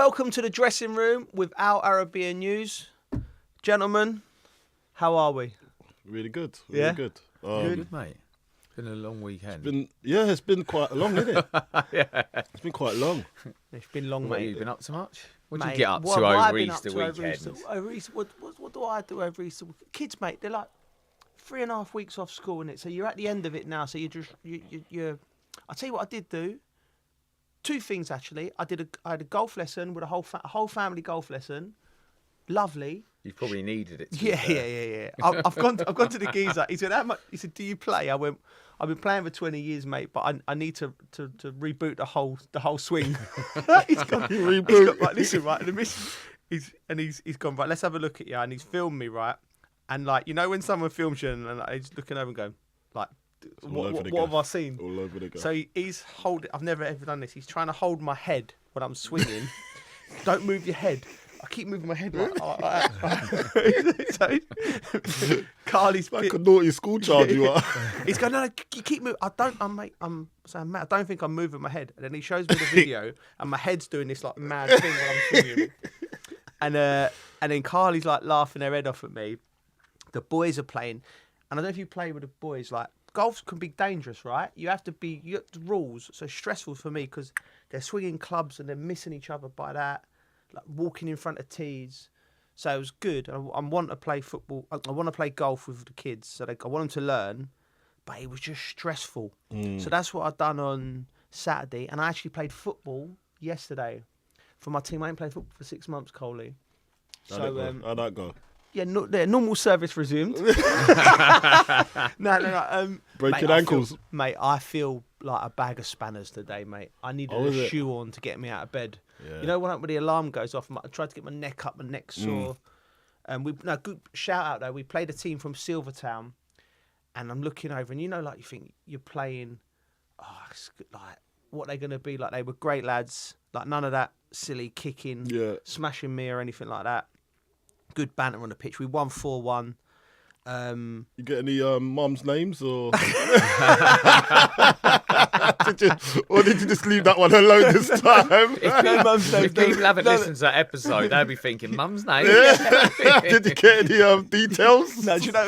Welcome to the dressing room with our Arabiya news. Gentlemen, how are we? Really good. Really good. Good, mate. It's been a long weekend. It's been quite long, isn't it? Yeah. It's been quite long. It's been long, What, mate. have you been up to much? What did Mate, you get up to what I've over been Easter up to over weekend? Easter- over Easter- what do I do over Easter? Kids, mate, they're like 3.5 weeks off school, innit? So you're at the end of it now. So you're. I'll tell you what I did do. 2 things actually. I had a golf lesson with a whole family golf lesson. Lovely. You probably needed it. Yeah. I've gone to the geezer. He said, "How much?" He said, "Do you play?" I went, "I've been playing for 20 years, mate, but I need to reboot the whole swing." He's gone reboot. He's got, right, listen, right, and the miss, he's gone right. Let's have a look at you, and he's filmed me, right, and like when someone films you, and he's looking over and going, like, what have I seen? All over the go. So he's holding. I've never ever done this. He's trying to hold my head when I'm swinging. Don't move your head. I keep moving my head like so, Carly's like a naughty school child you are. He's going, no, you keep moving. I don't think I'm moving my head. And then he shows me the video, and my head's doing this like mad thing while I'm swinging. And then Carly's like laughing her head off at me. The boys are playing, and I don't know if you play with the boys. Like golf can be dangerous, right? You have the rules. So stressful for me because they're swinging clubs and they're missing each other by that. Like walking in front of tees, so it was good. I want to play football. I want to play golf with the kids, so I want them to learn. But it was just stressful. So that's what I've done on Saturday, and I actually played football yesterday for my team. I ain't played football for 6 months, Coley. How'd that go? Yeah, normal service resumed. No. Breaking ankles. Mate, I feel like a bag of spanners today, mate. I needed a shoe on to get me out of bed. Yeah. You know when the alarm goes off, I tried to get my neck up, my neck sore. Good shout out though. We played a team from Silvertown, and I'm looking over, and like you think you're playing. Like what they're gonna be like. They were great lads. Like none of that silly kicking, smashing me or anything like that. Good banter on the pitch. We won 4-1. You get any mums' names or? Did you just leave that one alone this time? If people haven't listened to that episode, they'll be thinking, "Mum's name." Yeah. Did you get any details? No, do you know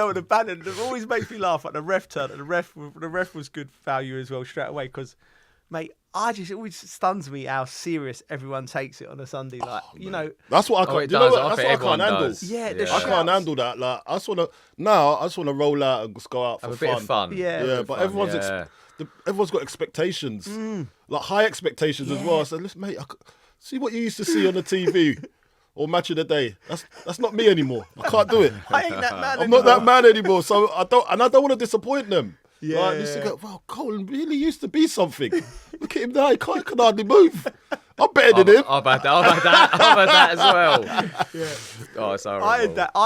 what the banter? It always makes me laugh. Like the ref turned, and the ref was good value as well straight away because, mate. It always stuns me how serious everyone takes it on a Sunday. Like, That's what I can't. That's what I can't handle. Yeah, I can't handle that. Like, I just want to roll out and just go out for Have a bit of fun. Yeah, but everyone's got expectations, like high expectations as well. So, listen, mate, see what you used to see on the TV or Match of the Day. That's not me anymore. I can't do it. I ain't that man. I'm not that man anymore. So I don't want to disappoint them. Yeah. Like, this go, well, Colin really used to be something. Look at him now, he can hardly move. I'm better than him. I've had that as well. Yeah. Oh, it's horrible. I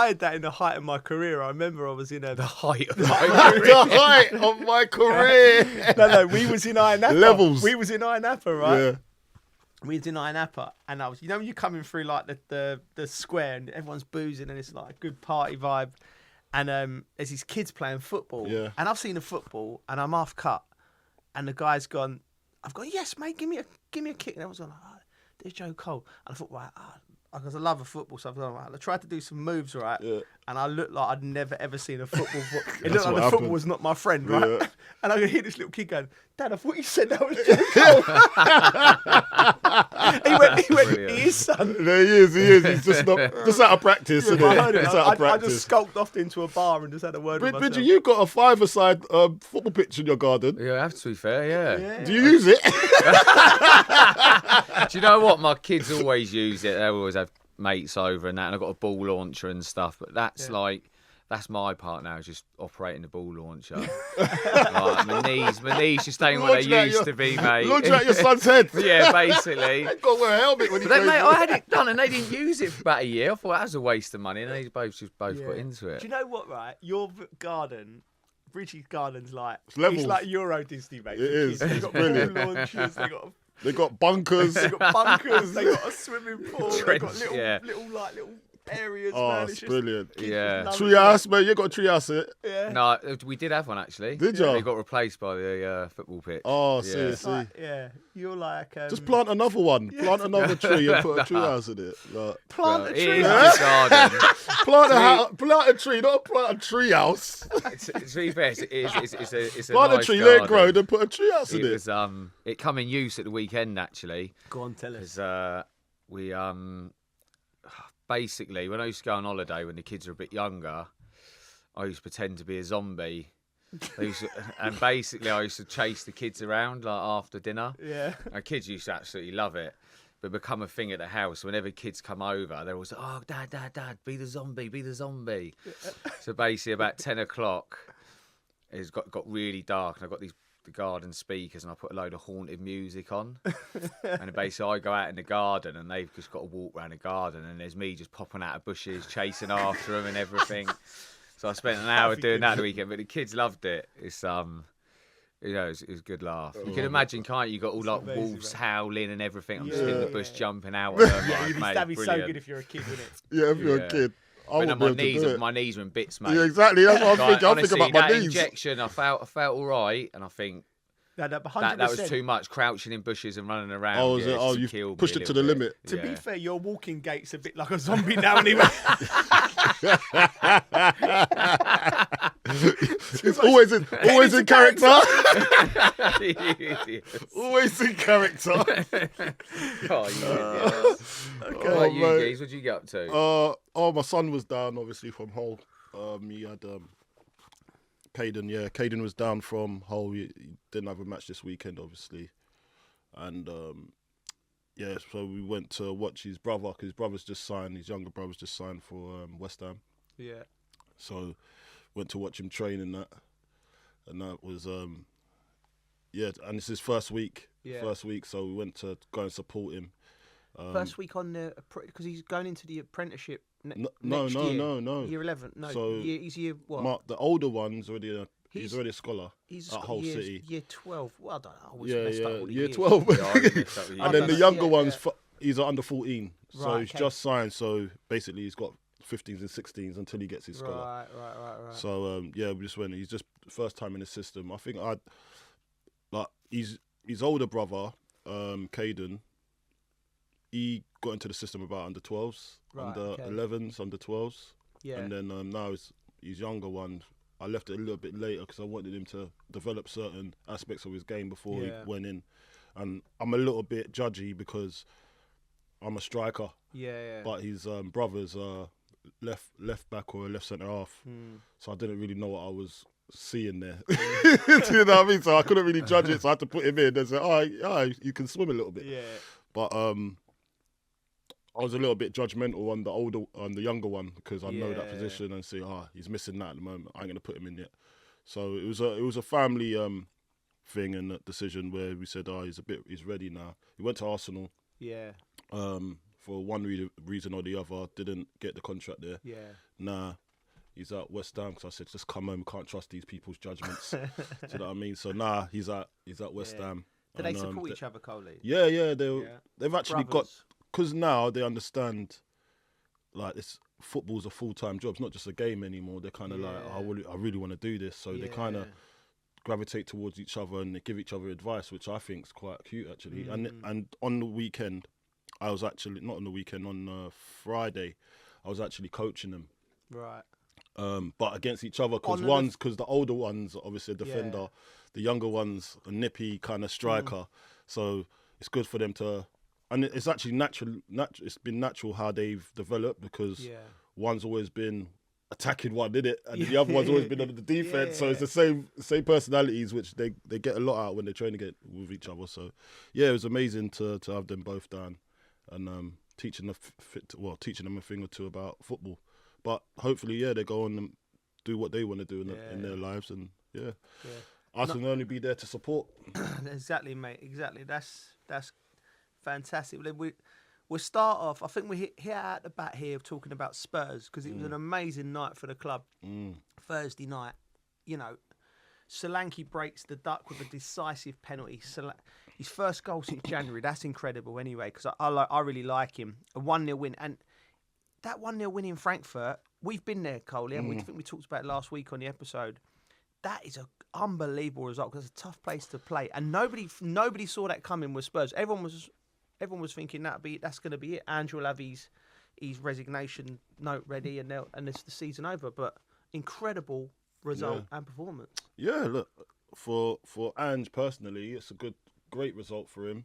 had that in the height of my career. I remember I was in the height of my career. The height of my career. No, we was in Iron Napa. Levels. We was in Iron Napa, right? Yeah. We was in Iron Napa, and I was, when you're coming through like the square and everyone's boozing and it's like a good party vibe. And there's these kids playing football. Yeah. And I've seen the football and I'm half cut. And the guy's gone, I've gone, yes, mate, give me a kick. And everyone's gone, there's Joe Cole. And I thought, right, because I love a football, so I've gone, right. I tried to do some moves, right? Yeah. And I looked like I'd never ever seen a football. It looked like the football was not my friend, right? Yeah. And I could hear this little kid going, Dad, I thought you said that was Joe Cole. he went, he is, son. There he is. He's just out of practice, isn't I heard it? I just skulked off into a bar and just had a word with myself. Bridget, you've got a 5-a-side football pitch in your garden. Yeah, I have to be fair, yeah. Do you use it? Do you know what? My kids always use it. They always have mates over and that, and I've got a ball launcher and stuff, but that's my part now, is just operating the ball launcher. Like, my knees just ain't what they used to be, mate. Launcher at your son's head. Yeah, basically. They've got to wear a helmet when you But then, mate, I had it done and they didn't use it for about a year. I thought that was a waste of money, and they both got into it. Do you know what, right? Your garden, Bridget's garden's like, Levels. it's like Euro Disney, mate. It is. They've got brilliant launchers, they got bunkers. They got a swimming pool, they got little areas, Oh, man. it's It's just, brilliant. kids Yeah. just love Treehouse, man. You got a treehouse here. it. Yeah. No, we did have one actually. Did ya? It got replaced by the football pitch. Oh, Yeah. see. Yeah. You're like. Just plant another one. Plant another tree and put a treehouse in it. Like, Plant Well, a it tree. is a garden. plant a tree, not plant a treehouse. To be fair, it's a Plant nice a tree, let it grow, garden. then put a treehouse in It it. was it come in use at the weekend actually. Go on, tell us. Because we basically when I used to go on holiday when the kids were a bit younger, I used to pretend to be a zombie. And basically I used to chase the kids around like after dinner. Yeah. Our kids used to absolutely love it. But become a thing at the house. Whenever kids come over, they're always like, oh, Dad, be the zombie. So basically about 10 o'clock, it's got really dark and I've got the garden speakers and I put a load of haunted music on. And basically I go out in the garden and they've just got to walk around the garden and there's me just popping out of bushes, chasing after them and everything. So I spent an hour doing that the weekend, but the kids loved it. It's it was a good laugh. You can imagine, can't you? You got all like amazing, wolves man. howling and everything. I'm just in the bush jumping out. That'd be so good if you're a kid, wouldn't it? Yeah, if you're Yeah. a kid. I But wouldn't no, be able to do it. my knees were in bits, mate. Yeah, exactly. That's what I'm thinking. I'm honestly, thinking about my that knees. injection, I felt all right, and I think That that was too much, crouching in bushes and running around. Oh, was yeah, it? Oh, just you killed pushed me it a to the little limit. bit. To Yeah. be fair, your walking gait's a bit like a zombie now, anyway. It's always in character. Always in character. Oh, you idiots. What about you, mate. Geese? What did you get up to? My son was down obviously from Hull. He had Caden. Yeah, Caden was down from Hull. He didn't have a match this weekend, obviously, and yeah, so we went to watch his brother because his brother's just signed. His younger brother's just signed for West Ham. Yeah. So went to watch him train and that was yeah, and it's his first week. Yeah. First week, so we went to go and support him. First week on the because he's going into the apprenticeship. No, next year. no. Year 11. No. So he's year what? Mark, the older one's already he's He's- already a scholar He's at Hull City. Year 12. Well, I don't know. I always messed up all the Year years. 12. Yeah, I messed up the And then the years. younger Yeah, one's yeah. he's under 14, so Right, he's okay. just signed. So basically, he's got 15s and 16s until he gets his scholar. Right. So yeah, we just went. He's just first time in the system. I think his older brother, Caden. He got into the system about under 12s, Right, under okay. 11s, under 12s, Yeah. and then now his younger one. I left it a little bit later because I wanted him to develop certain aspects of his game before Yeah. he went in. And I'm a little bit judgy because I'm a striker, Yeah. but his brothers are left back or left centre half. So I didn't really know what I was seeing there. Do you know what I mean? So I couldn't really judge it. So I had to put him in and say, "Oh, you can swim a little bit." Yeah. But I was a little bit judgmental on the younger one because I know that Yeah. position and say, he's missing that at the moment. I ain't gonna put him in yet. So it was a family thing and a decision where we said, he's ready now. He went to Arsenal Yeah. for one reason or the other, didn't get the contract there. Yeah. Nah, he's at West Ham because I said, just come home. Can't trust these people's judgments. Do you know what I mean? So he's at West Yeah. Ham. Do they And, support each other, Coley? Yeah, they've actually Brothers. because now they understand, like, this football's a full-time job. It's not just a game anymore. They're kind of like, I really want to do this. So they kind of gravitate towards each other and they give each other advice, which I think is quite cute, actually. And on the weekend, I was actually, not on the weekend, on Friday, I was actually coaching them. Right. But against each other, because the older one's obviously a defender, the younger one's a nippy kind of striker. So it's good for them to, and it's actually natural. It's been natural how they've developed because one's always been attacking one, did it, and the other one's always been on the defense. So it's the same personalities, which they get a lot out when they're training with each other. So yeah, it was amazing to have them both down and teaching them a thing or two about football. But hopefully, they go on and do what they want to do in their lives, and I can only be there to support. Exactly, mate. Exactly. That's fantastic. We'll start off. I think we're here at the bat here talking about Spurs because it was an amazing night for the club. Thursday night, Solanke breaks the duck with a decisive penalty. His first goal since January. That's incredible. Anyway, because I really like him. A 1-0 win and. that 1-0 win in Frankfurt, we've been there, Coley, and we think we talked about it last week on the episode. That is an unbelievable result because it's a tough place to play, and nobody saw that coming with Spurs. Everyone was thinking that's going to be it. Ange will have his resignation note ready, and it's the season over. But incredible result and performance. Yeah, look, for Ange personally, it's a great result for him.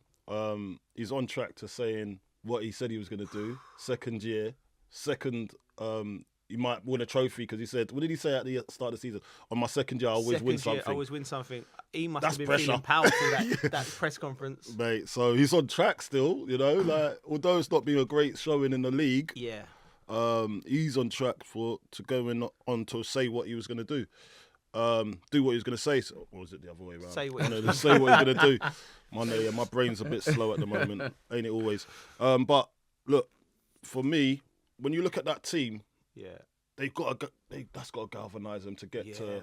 He's on track to saying what he said he was going to do. Second year, he might win a trophy because he said, what did he say at the start of the season? On my second year, I always win something. I always win something. He must That's have been pressure. feeling powerful that press conference. Mate, so he's on track still, like, although it's not been a great showing in the league, he's on track to go on to say what he was going to do. Do what he was going to say. So, or was it the other way around? Say what he was going to do. My brain's a bit slow at the moment, ain't it always? But look, for me, when you look at that team, that's got to galvanise them to get to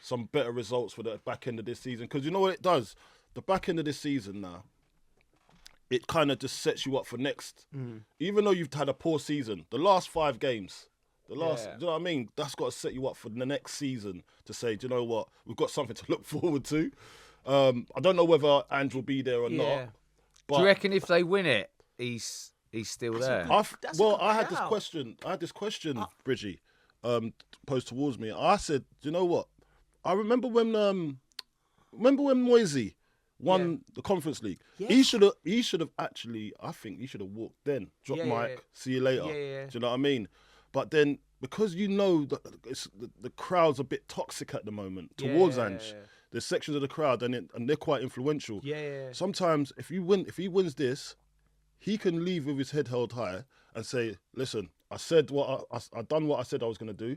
some better results for the back end of this season. Because you know what it does? The back end of this season now, it kind of just sets you up for next. Even though you've had a poor season, the last 5 games, do you know what I mean? That's got to set you up for the next season to say, do you know what? We've got something to look forward to. I don't know whether Ange will be there or not. But do you reckon if they win it, he's still there? I had this question, Bridgie, posed towards me. I said, do you know what? I remember when Moisey won the Conference League. Yes. He should have actually. I think he should have walked then. Drop mic. See you later. Do you know what I mean? But then, because the crowd's a bit toxic at the moment towards Ange. There's sections of the crowd and they're quite influential. Sometimes if he wins this, he can leave with his head held high and say, "Listen, I said I done what I said I was going to do.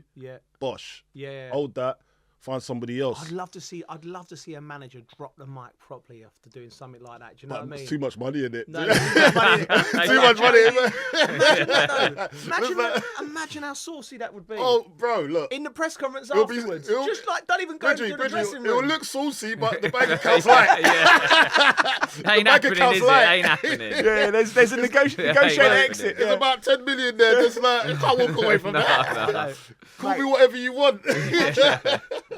Bosh. Hold that. Find somebody else." I'd love to see a manager drop the mic properly after doing something like that. Do you know what I mean? There's too much money in it. No, too much money in it. Imagine how saucy that would be. Oh, bro, look. In the press conference afterwards. Just like, don't even go to the dressing room. It'll look saucy, but the bank account's light. Ain't happening, is it? Ain't happening. Yeah, there's a negotiated exit. There's about 10 million there. Just like, I can't walk away from that. No. Call me whatever you want.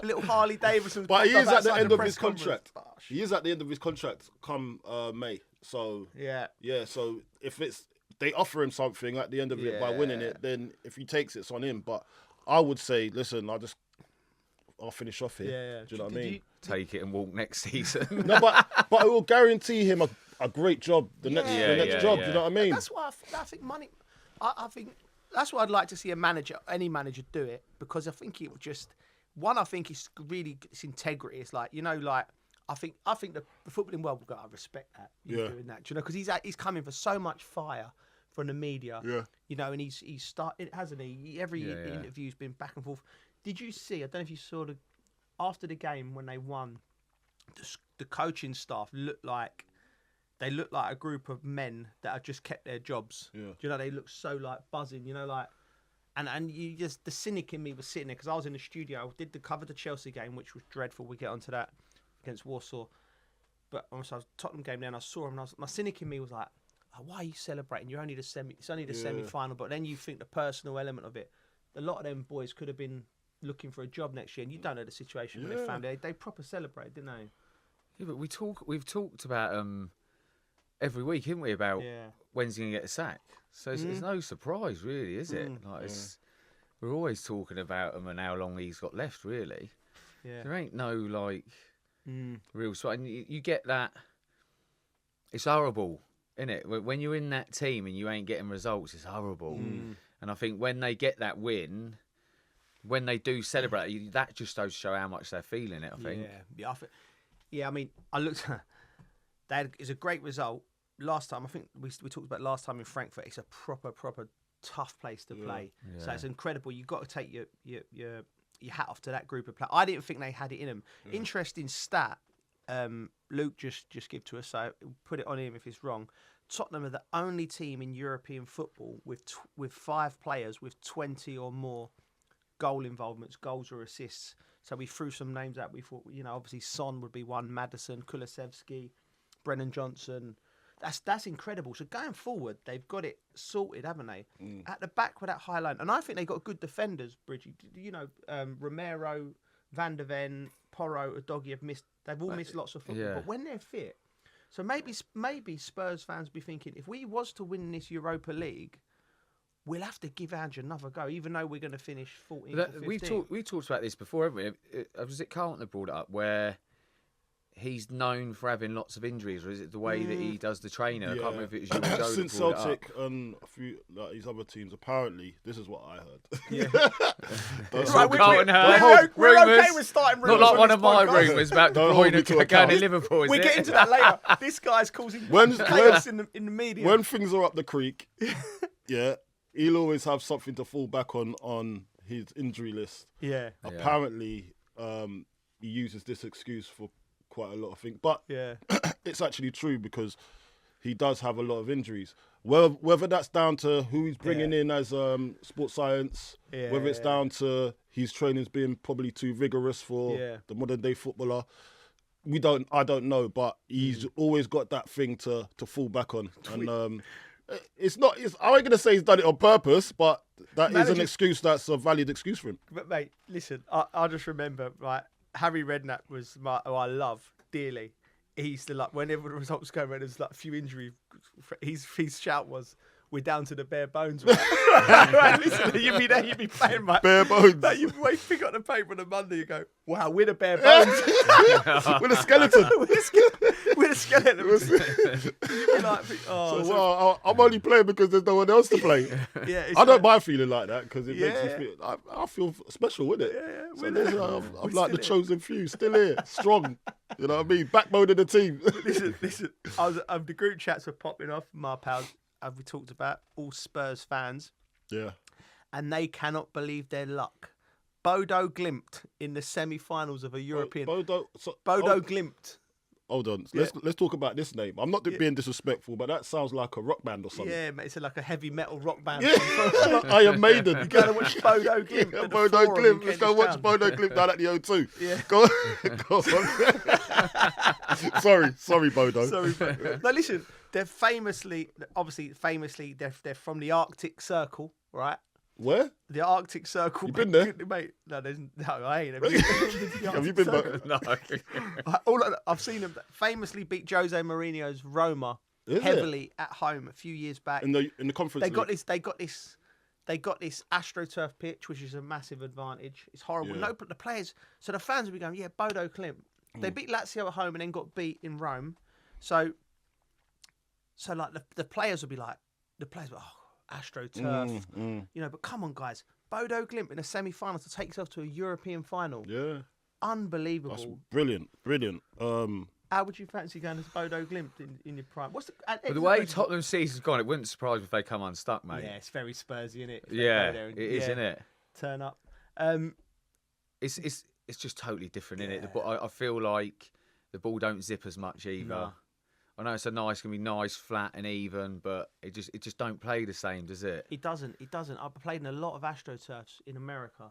Little Harley Davidson. But he is at the end of his contract. He is at the end of his contract come May. So yeah. So if they offer him something at the end of it by winning it, then if he takes it's on him. But I would say, listen, I'll finish off here. Do you know what I mean? Take it and walk next season. No, but it will guarantee him a great job the next job. Do you know what I mean? That's why I think money. I think that's why I'd like to see any manager do it, because I think it would just. One, I think it's really it's integrity. It's like, I think the footballing world will go, I respect that. Doing that, do you know, because he's coming for so much fire from the media. And he's started, hasn't he? Every interview's been back and forth. Did you see? I don't know if you saw after the game when they won, the coaching staff looked like a group of men that have just kept their jobs. Do you know, they look so like buzzing. And you just, the cynic in me was sitting there because I was in the studio. I did cover the Chelsea game, which was dreadful. We get onto that against Warsaw. But also I was Tottenham game there and I saw him and my cynic in me was like, why are you celebrating? You're only it's only the semi-final. But then you think the personal element of it. A lot of them boys could have been looking for a job next year and you don't know the situation with their family. They proper celebrated, didn't they? Yeah, but we've talked about every week, haven't we, about when's he going to get a sack? So it's no surprise, really, is it? We're always talking about him and how long he's got left, really. There ain't no, real... And you get that... It's horrible, isn't it? When you're in that team and you ain't getting results, it's horrible. And I think when they get that win, when they do celebrate, that just does show how much they're feeling it, I think. I mean, I looked... It's a great result. Last time, I think we talked about last time in Frankfurt. It's a proper tough place to play. So it's incredible. You've got to take your hat off to that group of players. I didn't think they had it in them. Interesting stat. Luke just give to us. So put it on him if it's wrong. Tottenham are the only team in European football with 5 players with 20 or more goal involvements, goals or assists. So we threw some names out. We thought, obviously Son would be one. Maddison, Kulusevski, Brennan Johnson. That's incredible. So going forward, they've got it sorted, haven't they? At the back with that high line, and I think they've got good defenders. Bridgie, you know, Romero, Van der Ven, Porro, Udogie have missed. They've all missed lots of football, but when they're fit, so maybe Spurs fans be thinking, if we was to win this Europa League, we'll have to give Ange another go, even though we're going to finish 14th or 15th. We talked about this before, haven't we? Was it Carlton that brought it up, where he's known for having lots of injuries, or is it the way that he does the training? I can't remember if it was you or Joe Since that brought Celtic it up. and a few like these other teams, apparently, this is what I heard. Yeah. Right, we're okay rumours. with starting Not rumours. like on one this of my podcast. rumours about Don't hold me Bruyne to going account. to Liverpool. We'll get into that later. This guy's causing When- chaos in the media. When things are up the creek, yeah, he'll always have something to fall back on his injury list. Yeah. Apparently, he uses this excuse for quite a lot of things, but Yeah. it's actually true because he does have a lot of injuries. Whether that's down to who he's bringing in as sports science, whether it's down to his training's being probably too vigorous for the modern day footballer, I don't know, but he's always got that thing to fall back on. And I ain't gonna say he's done it on purpose, but that is an excuse that's a valid excuse for him. But mate, listen, I just remember, right, Harry Redknapp was who I love dearly. He used to, like, whenever the results go around, there's like a few injuries. His shout was, "We're down to the bare bones." Right? Right, listen, you'd be there, you'd be playing, mate. Bare bones. Like, you pick up the paper on a Monday, you go, "Wow, we're the bare bones." With a skeleton. We're the skeleton. You'd be like, Well, I'm only playing because there's no one else to play. yeah, I don't mind feeling like that because it makes me feel. I feel special with it. I'm like the chosen few, still here, strong. You know what I mean? Backbone of the team. Listen. The group chats were popping off. My pals, as we talked about, all Spurs fans, Yeah. and they cannot believe their luck. Bodo Glimt in the semi-finals of a European. Bodo Glimt. Hold on. Let's talk about this name. I'm not being disrespectful, but that sounds like a rock band or something. Yeah, mate, it's like a heavy metal rock band. Like Iron Maiden. You gotta watch Bodo Glimt. Yeah, at the Bodo Forum in Glimt. Let's go Kentish watch Town. Bodo Glimt down at the O2. Yeah. Go on. Sorry, Bodo. Sorry, but no, listen. They're famously, they're from the Arctic Circle, right? Where? The Arctic Circle. You been there? Mate? No, I ain't. Have you been there? No. I've seen them famously beat Jose Mourinho's Roma Is it? heavily at home a few years back. In the conference They got league? this. They got this AstroTurf pitch, which is a massive advantage. It's horrible. Yeah. No, but the players, so the fans will be going, yeah, Bodo Glimt. They beat Lazio at home and then got beat in Rome. So like the players will be like, AstroTurf, you know. But come on, guys, Bodo Glimt in a semi-final to take yourself to a European final. Yeah. Unbelievable. That's brilliant. How would you fancy going as Bodo Glimt in your prime? What's But the way Tottenham season's gone, it wouldn't surprise me if they come unstuck, mate. Yeah, it's very Spursy, isn't it? Yeah, it is, isn't it? Turn up. It's just totally different, isn't it? I feel like the ball don't zip as much either. No. I know it's gonna be nice, flat and even, but it just don't play the same, does it? It doesn't. I've played in a lot of AstroTurfs in America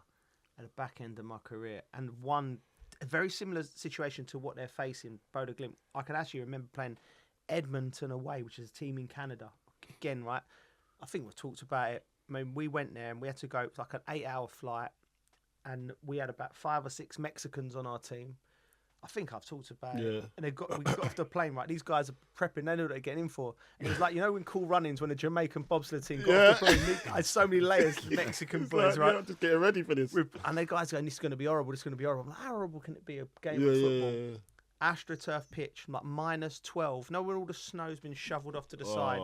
at the back end of my career, and a very similar situation to what they're facing, Bodo Glimt. I can actually remember playing Edmonton away, which is a team in Canada. Again, right? I think we've talked about it. I mean, we went there and we had to go. It was like an 8-hour flight, and we had about 5 or 6 Mexicans on our team. I think I've talked about it. And we got off the plane, right? These guys are prepping. They know what they're getting in for. And it was like, you know, when Cool Runnings, when the Jamaican bobsled team got off the plane, I had so many layers, the Mexican boys, right? I'm just getting ready for this. And the guys going, this is going to be horrible. This is going to be horrible. I'm like, how horrible can it be, a game of football? Yeah. AstroTurf pitch, like -12. Know when all the snow's been shoveled off to the side.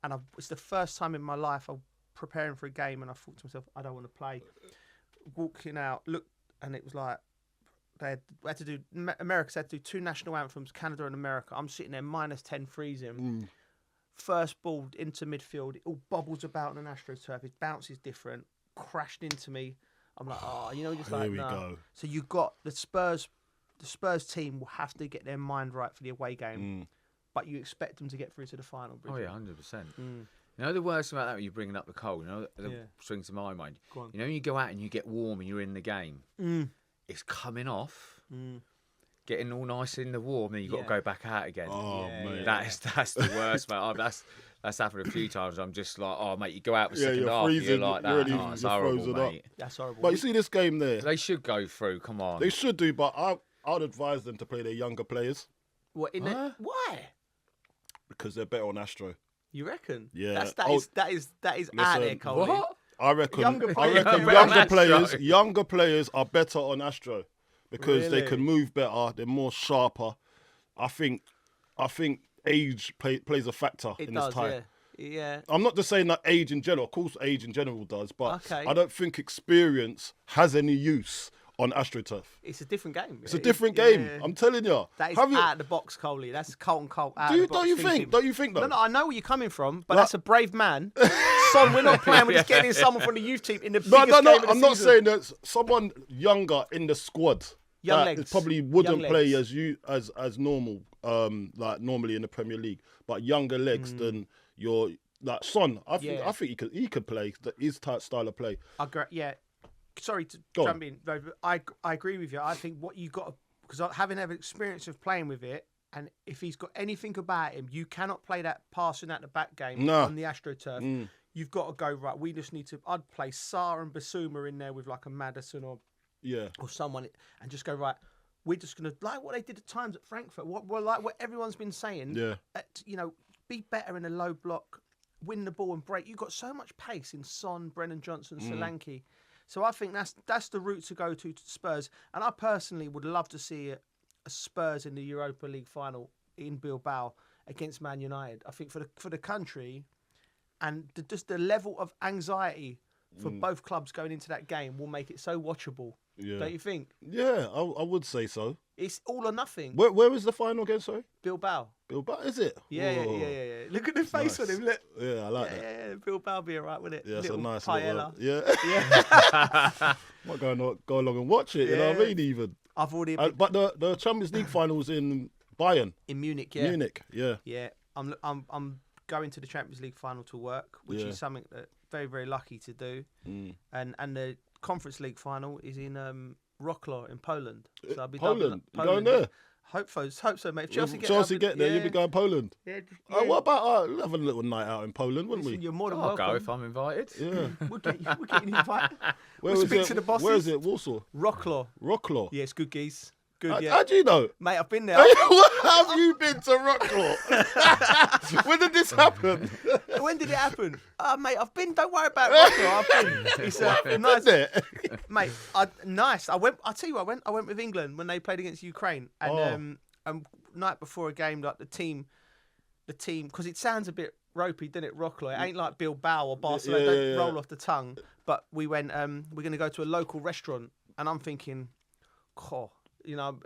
And it's the first time in my life I'm preparing for a game, and I thought to myself, I don't want to play. Walking out, look, and it was like, America had to do 2 national anthems, Canada and America. I'm sitting there -10 freezing. First ball into midfield, it all bobbles about on an AstroTurf. It bounces different, crashed into me. I'm like, just like, Here we no. go. So you've got the Spurs team will have to get their mind right for the away game, but you expect them to get through to the final. Oh yeah, 100%. You know the worst about that when you're bringing up the cold. You know the swings to my mind. Go on. You know when you go out and you get warm and you're in the game. It's coming off. getting all nice in the warm, then you've got to go back out again. Oh, mate. That's the worst, mate. That's happened a few times. I'm just like, oh, mate, you go out for second you're half, freezing, you're like that. you're It's horrible, frozen mate. up. That's horrible. But you see this game there. They should go through. Come on. They should do, but I'd advise them to play their younger players What in why? because they're better on Astro. You reckon? Yeah. That is out there, Coley. What? I reckon Younger younger players are better on Astro because they Really? can move better. They're more sharper. I think age plays a factor It in does, this time. yeah. I'm not just saying that age in general. Of course, age in general does, but Okay. I don't think experience has any use on AstroTurf. It's a different game. It's a different game. I'm telling you. That is Have you- out of the box, Coley. That's Carlton out Do of you, the box don't you thinking. think? Don't you think though? No, I know where you're coming from, but Like- that's a brave man. Son, we're not playing. We're just getting in someone from the youth team in the biggest No. game of the I'm not season. saying that someone younger in the squad Young that legs. probably wouldn't Young play legs. as normal, like normally in the Premier League, but younger legs than your like Son. I think he could play his style of play. Yeah. Sorry to Go on. jump in, but I agree with you. I think what you got because having had experience of playing with it, and if he's got anything about him, you cannot play that passing at the back game No. on the AstroTurf. You've got to go right. We just need to. I'd play Sarr and Basuma in there with like a Maddison or someone, and just go right. We're just gonna like what they did at times at Frankfurt. What everyone's been saying. Yeah. Be better in a low block, win the ball and break. You've got so much pace in Son, Brennan Johnson, Solanke. So I think that's the route to go to Spurs. And I personally would love to see a Spurs in the Europa League final in Bilbao against Man United. I think for the country and just the level of anxiety for both clubs going into that game will make it so watchable. Yeah. Don't you think? Yeah, I would say so. It's all or nothing. Where is the final again? Sorry, Bilbao. Bilbao. Is it? Yeah. Look at the face on him. Look. Yeah, I like that. Yeah. Bilbao be alright with it. Yeah, it's a Little nice paella. Yeah. Might go along and watch it. You know what I mean? Even. I've already But the Champions League finals in Bayern, in Munich. Yeah. Munich. Yeah. Yeah. I'm going to the Champions League final to work, which is something that very very lucky to do. And the Conference League final is in Wrocław in Poland. So I'll be Poland. You going there? Hope so, mate. If Chelsea get there, you'll be going Poland. Yeah, What about have a little night out in Poland, wouldn't Listen, we? you're more than I'll welcome. go if I'm invited. Yeah. We'll get you invited. Where We'll is speak it? to the bosses. Where is it? Warsaw. Wrocław. Wrocław. Yeah, it's good geese. Good, How, yeah. how do you know? Mate, I've been there. Have you been to Wrocław? When did this happen? When did it happen? Mate, I've been. Don't worry about Wrocław. I've been. It's nice. There. Mate, nice. I tell you, I went with England when they played against Ukraine, and night before a game, like the team, because it sounds a bit ropey, doesn't it? Rocklaw. It ain't like Bilbao or Barcelona. Don't roll off the tongue. But we went. We're going to go to a local restaurant, and I'm thinking, you know,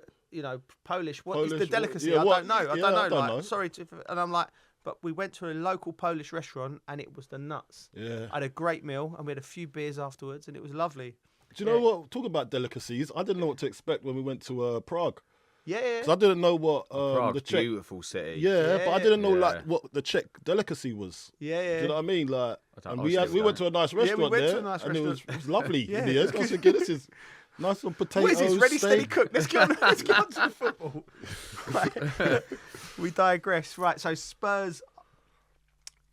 Polish. What is the Polish, delicacy? yeah, I what- don't know. yeah, I don't know. Sorry, and I'm like. But we went to a local Polish restaurant, and it was the nuts. Yeah. I had a great meal, and we had a few beers afterwards, and it was lovely. Do you know what? Talking about delicacies, I didn't know what to expect when we went to Prague. Yeah. Because I didn't know what Prague's the Czech. beautiful city. Yeah, but I didn't know Yeah. like what the Czech delicacy was. Yeah. Do you know what I mean? Like, don't and know, we I've went still to a nice we restaurant went to there, a nice and it was restaurant. lovely. Yeah. In the end. I was thinking, this is nice on potatoes. What is this? Ready, steady, steak. cook. Let's get on to the football. Right. We digress. Right, so Spurs.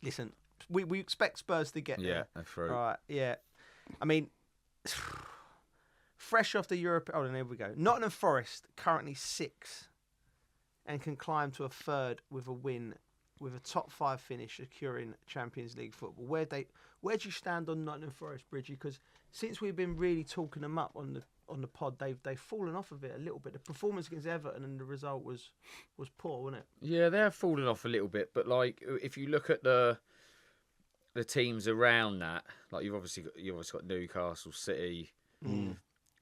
Listen, we expect Spurs to get there. Yeah, they're through. Right, yeah. I mean, fresh off the Europe. Oh, there we go. Nottingham Forest currently 6 and can climb to a 3rd with a win, with a top 5 finish, securing Champions League football. Where do you stand on Nottingham Forest, Bridgie? Because since we've been really talking them up on the pod, they've fallen off of it a little bit. The performance against Everton and the result was poor, wasn't it? Yeah, they're falling off a little bit, but like if you look at the teams around that, like you've obviously got Newcastle, City,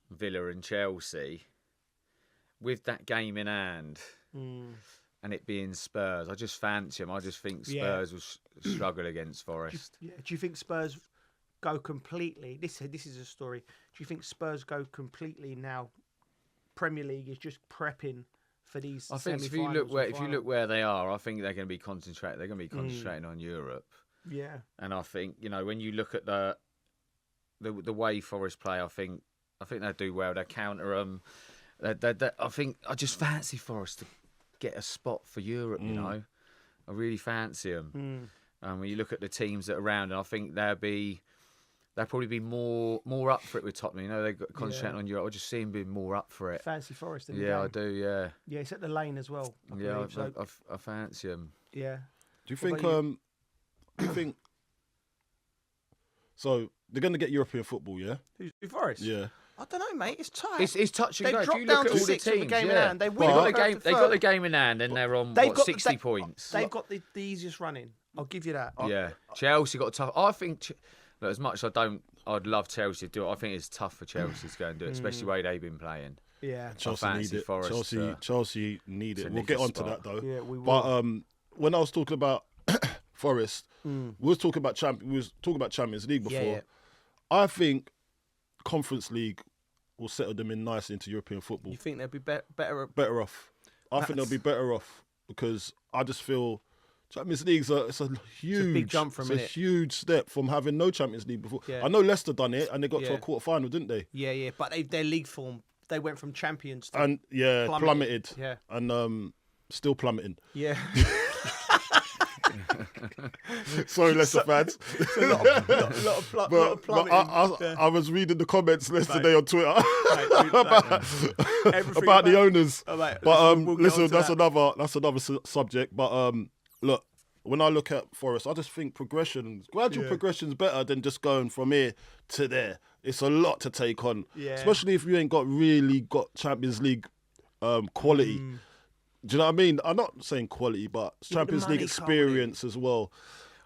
Villa, and Chelsea. With that game in hand, and it being Spurs, I just fancy them. I just think Spurs will struggle against Forest. Do you think Spurs go completely? This is a story. Do you think Spurs go completely now? Premier League is just prepping for these. I think if you look where they are, I think they're going to be concentrating. They're going to be concentrating on Europe. Yeah. And I think when you look at the way Forest play, I think they'll do well. They counter them. I think I just fancy Forest to get a spot for Europe. You know, I really fancy them. When you look at the teams that are around, and I think they'll probably be more up for it with Tottenham. You know, they've got concentrating on Europe. I just see them being more up for it. Fancy Forest in the Yeah, game. I do. Yeah. Yeah, it's at the Lane as well. I Yeah, believe, so. I fancy them. Yeah. Do you think? about Do you think? So they're going to get European football, yeah? Who's Forest? Yeah. I don't know, mate. It's tight. It's touch and They've go. If dropped you down look at to all the 6th with a teams, game in yeah. hand. They They win got the the game. They got the game in hand, and they're on They've got 60 points. They've got the easiest running. I'll give you that. Yeah, Chelsea got tough. I think look, as much as I'd love Chelsea to do it. I think it's tough for Chelsea to go and do it, especially the way they've been playing. Yeah. Chelsea need fancy it. Forest, Chelsea need it. to We'll nick get a on to spot. that though. Yeah, we will. But when I was talking about Forest, we was talking about Champions League before. Yeah. I think Conference League will settle them in nicely into European football. You think they'll be better? Better off. I think they'll be better off because I just feel Champions League's it's a huge big jump from it's a it. huge step from having no Champions League before. Yeah. I know Leicester done it and they got to Yeah. a quarter final, didn't they? Yeah. But their league form, they went from champions to And plummeted. Yeah. And still plummeting. Yeah. Sorry, Leicester fans. a lot of But plummeting. I was reading the comments yesterday on Twitter about about the owners. Mate, But we'll get listen, onto that's that. another subject. But look, when I look at Forest, I just think gradual progression's better than just going from here to there. It's a lot to take on, especially if you ain't really got Champions League quality. Do you know what I mean? I'm not saying quality, but Champions League money, experience as well.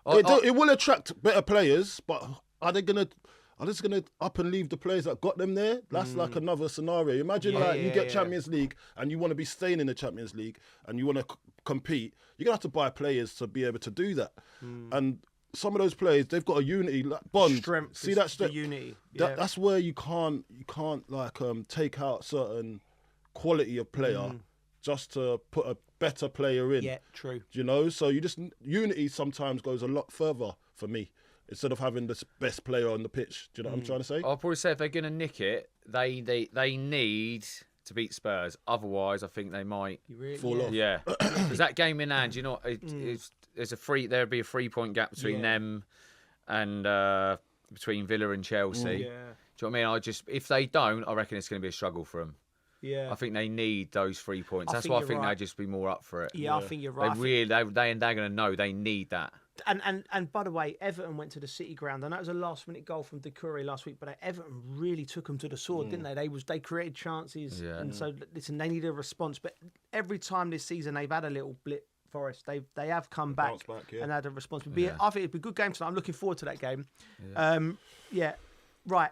It will attract better players, but are they just gonna up and leave the players that got them there? That's like another scenario. Imagine you get Champions League and you want to be staying in the Champions League and you want to compete. You're gonna have to buy players to be able to do that. And some of those players, they've got a unity bond. Strength. See that the unity. That's where you can't like take out certain quality of player just to put a better player in. Yeah, true. You know, so unity sometimes goes a lot further for me instead of having the best player on the pitch. Do you know what I'm trying to say? I'll probably say if they're going to nick it, they need to beat Spurs. Otherwise, I think they might fall off. Yeah, because that game in hand, there'd be a 3-point gap between them and between Villa and Chelsea. Yeah. Do you know what I mean? If they don't, I reckon it's going to be a struggle for them. Yeah. I think they need those 3 points. I That's think why I you're think right. they'd just be more up for it. Yeah, I think you're right. They're going to know they need that. And by the way, Everton went to the City ground. I know it was a last-minute goal from Doucouré last week, but Everton really took them to the sword, didn't they? They created chances, and so listen, they need a response. But every time this season, they've had a little blip. Forest, they have come back, and had a response. I think it'd be a good game tonight. I'm looking forward to that game. Right.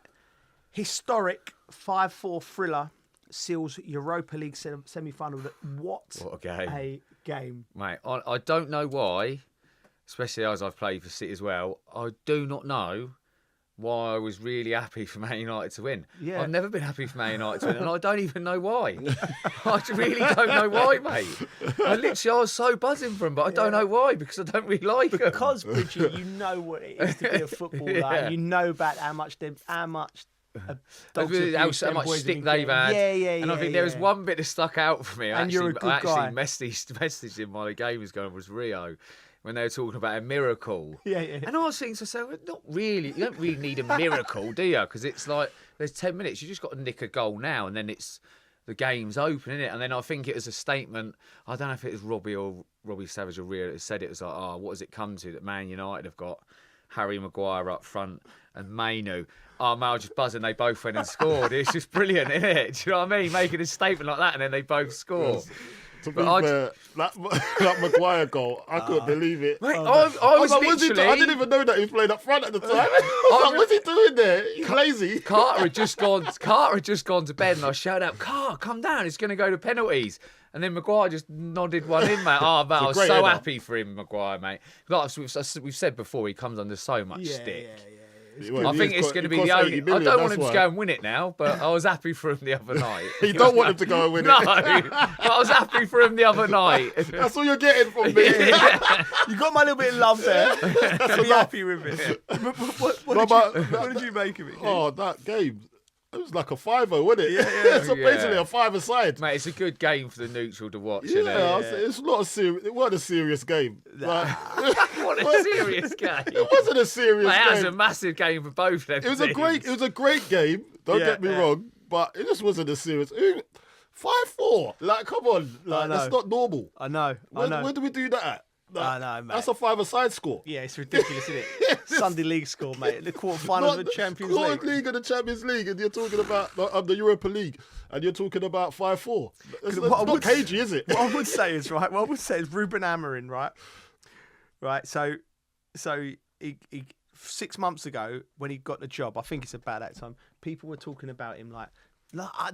Historic 5-4 thriller seals Europa League semi-final. What a game. Mate, I don't know why, especially as I've played for City as well, I do not know why I was really happy for Man United to win. Yeah. I've never been happy for Man United to win, and I don't even know why. I really don't know why, mate. I was so buzzing for them, but I don't know why, because I don't really like them. Because, Bridgie, you know what it is to be a footballer, and you know about how much how much stick they've had. And I think there was yeah. one bit that stuck out for me. And you're a good guy. Messaged him while the game was going was Rio, when they were talking about a miracle. Yeah. And I was thinking to myself, not really. You don't really need a miracle, do you? Because it's like there's 10 minutes. You just got to nick a goal now, and then the game's open, isn't it? And then I think it was a statement. I don't know if it was Robbie Savage or Rio that said it. It was like, what does it come to that Man United have got Harry Maguire up front and Mainu? Oh, man, I was just buzzing. They both went and scored. It's just brilliant, isn't it? Do you know what I mean? Making a statement like that, and then they both score. To be fair, that Maguire goal, I couldn't believe it. Mate, I was literally... I didn't even know that he played up front at the time. I was like, what's he doing there? He's lazy. Carter had just gone to bed, and I shouted out, "Carter, come down! It's going to go to penalties." And then Maguire just nodded one in, mate. Oh, man, I was so happy for him, Maguire, mate. Like we've said before, he comes under so much stick. I think it's going to be the only... I don't want him to go and win it now, but I was happy for him the other night. You don't want him to go and win it? No, but I was happy for him the other night. That's all you're getting from me. You got my little bit of love there. Be happy with it. What did you make of it? Oh, that game. was like a 5-0, wasn't it? Yeah. So basically a 5-a-side. Mate, it's a good game for the neutral to watch, Yeah, isn't it? it's not a serious. It wasn't a serious game. Like, What a serious game. it wasn't a serious Mate, that was game. a massive game for both them It was a great game. Don't get me wrong, but it just wasn't a serious. 5-4. Like, come on, like that's not normal. I know. Where do we do that at? Like, I know, mate. That's a 5-a-side score. Yeah, it's ridiculous, isn't it? Sunday League score, mate. The quarterfinals of the Champions League. League and the Champions League, and you're talking about the Europa League, and you're talking about 5-4. It's not cagey, is it? What I would say is Ruben Amorim, right? Right. So he 6 months ago when he got the job, I think it's about that time. People were talking about him like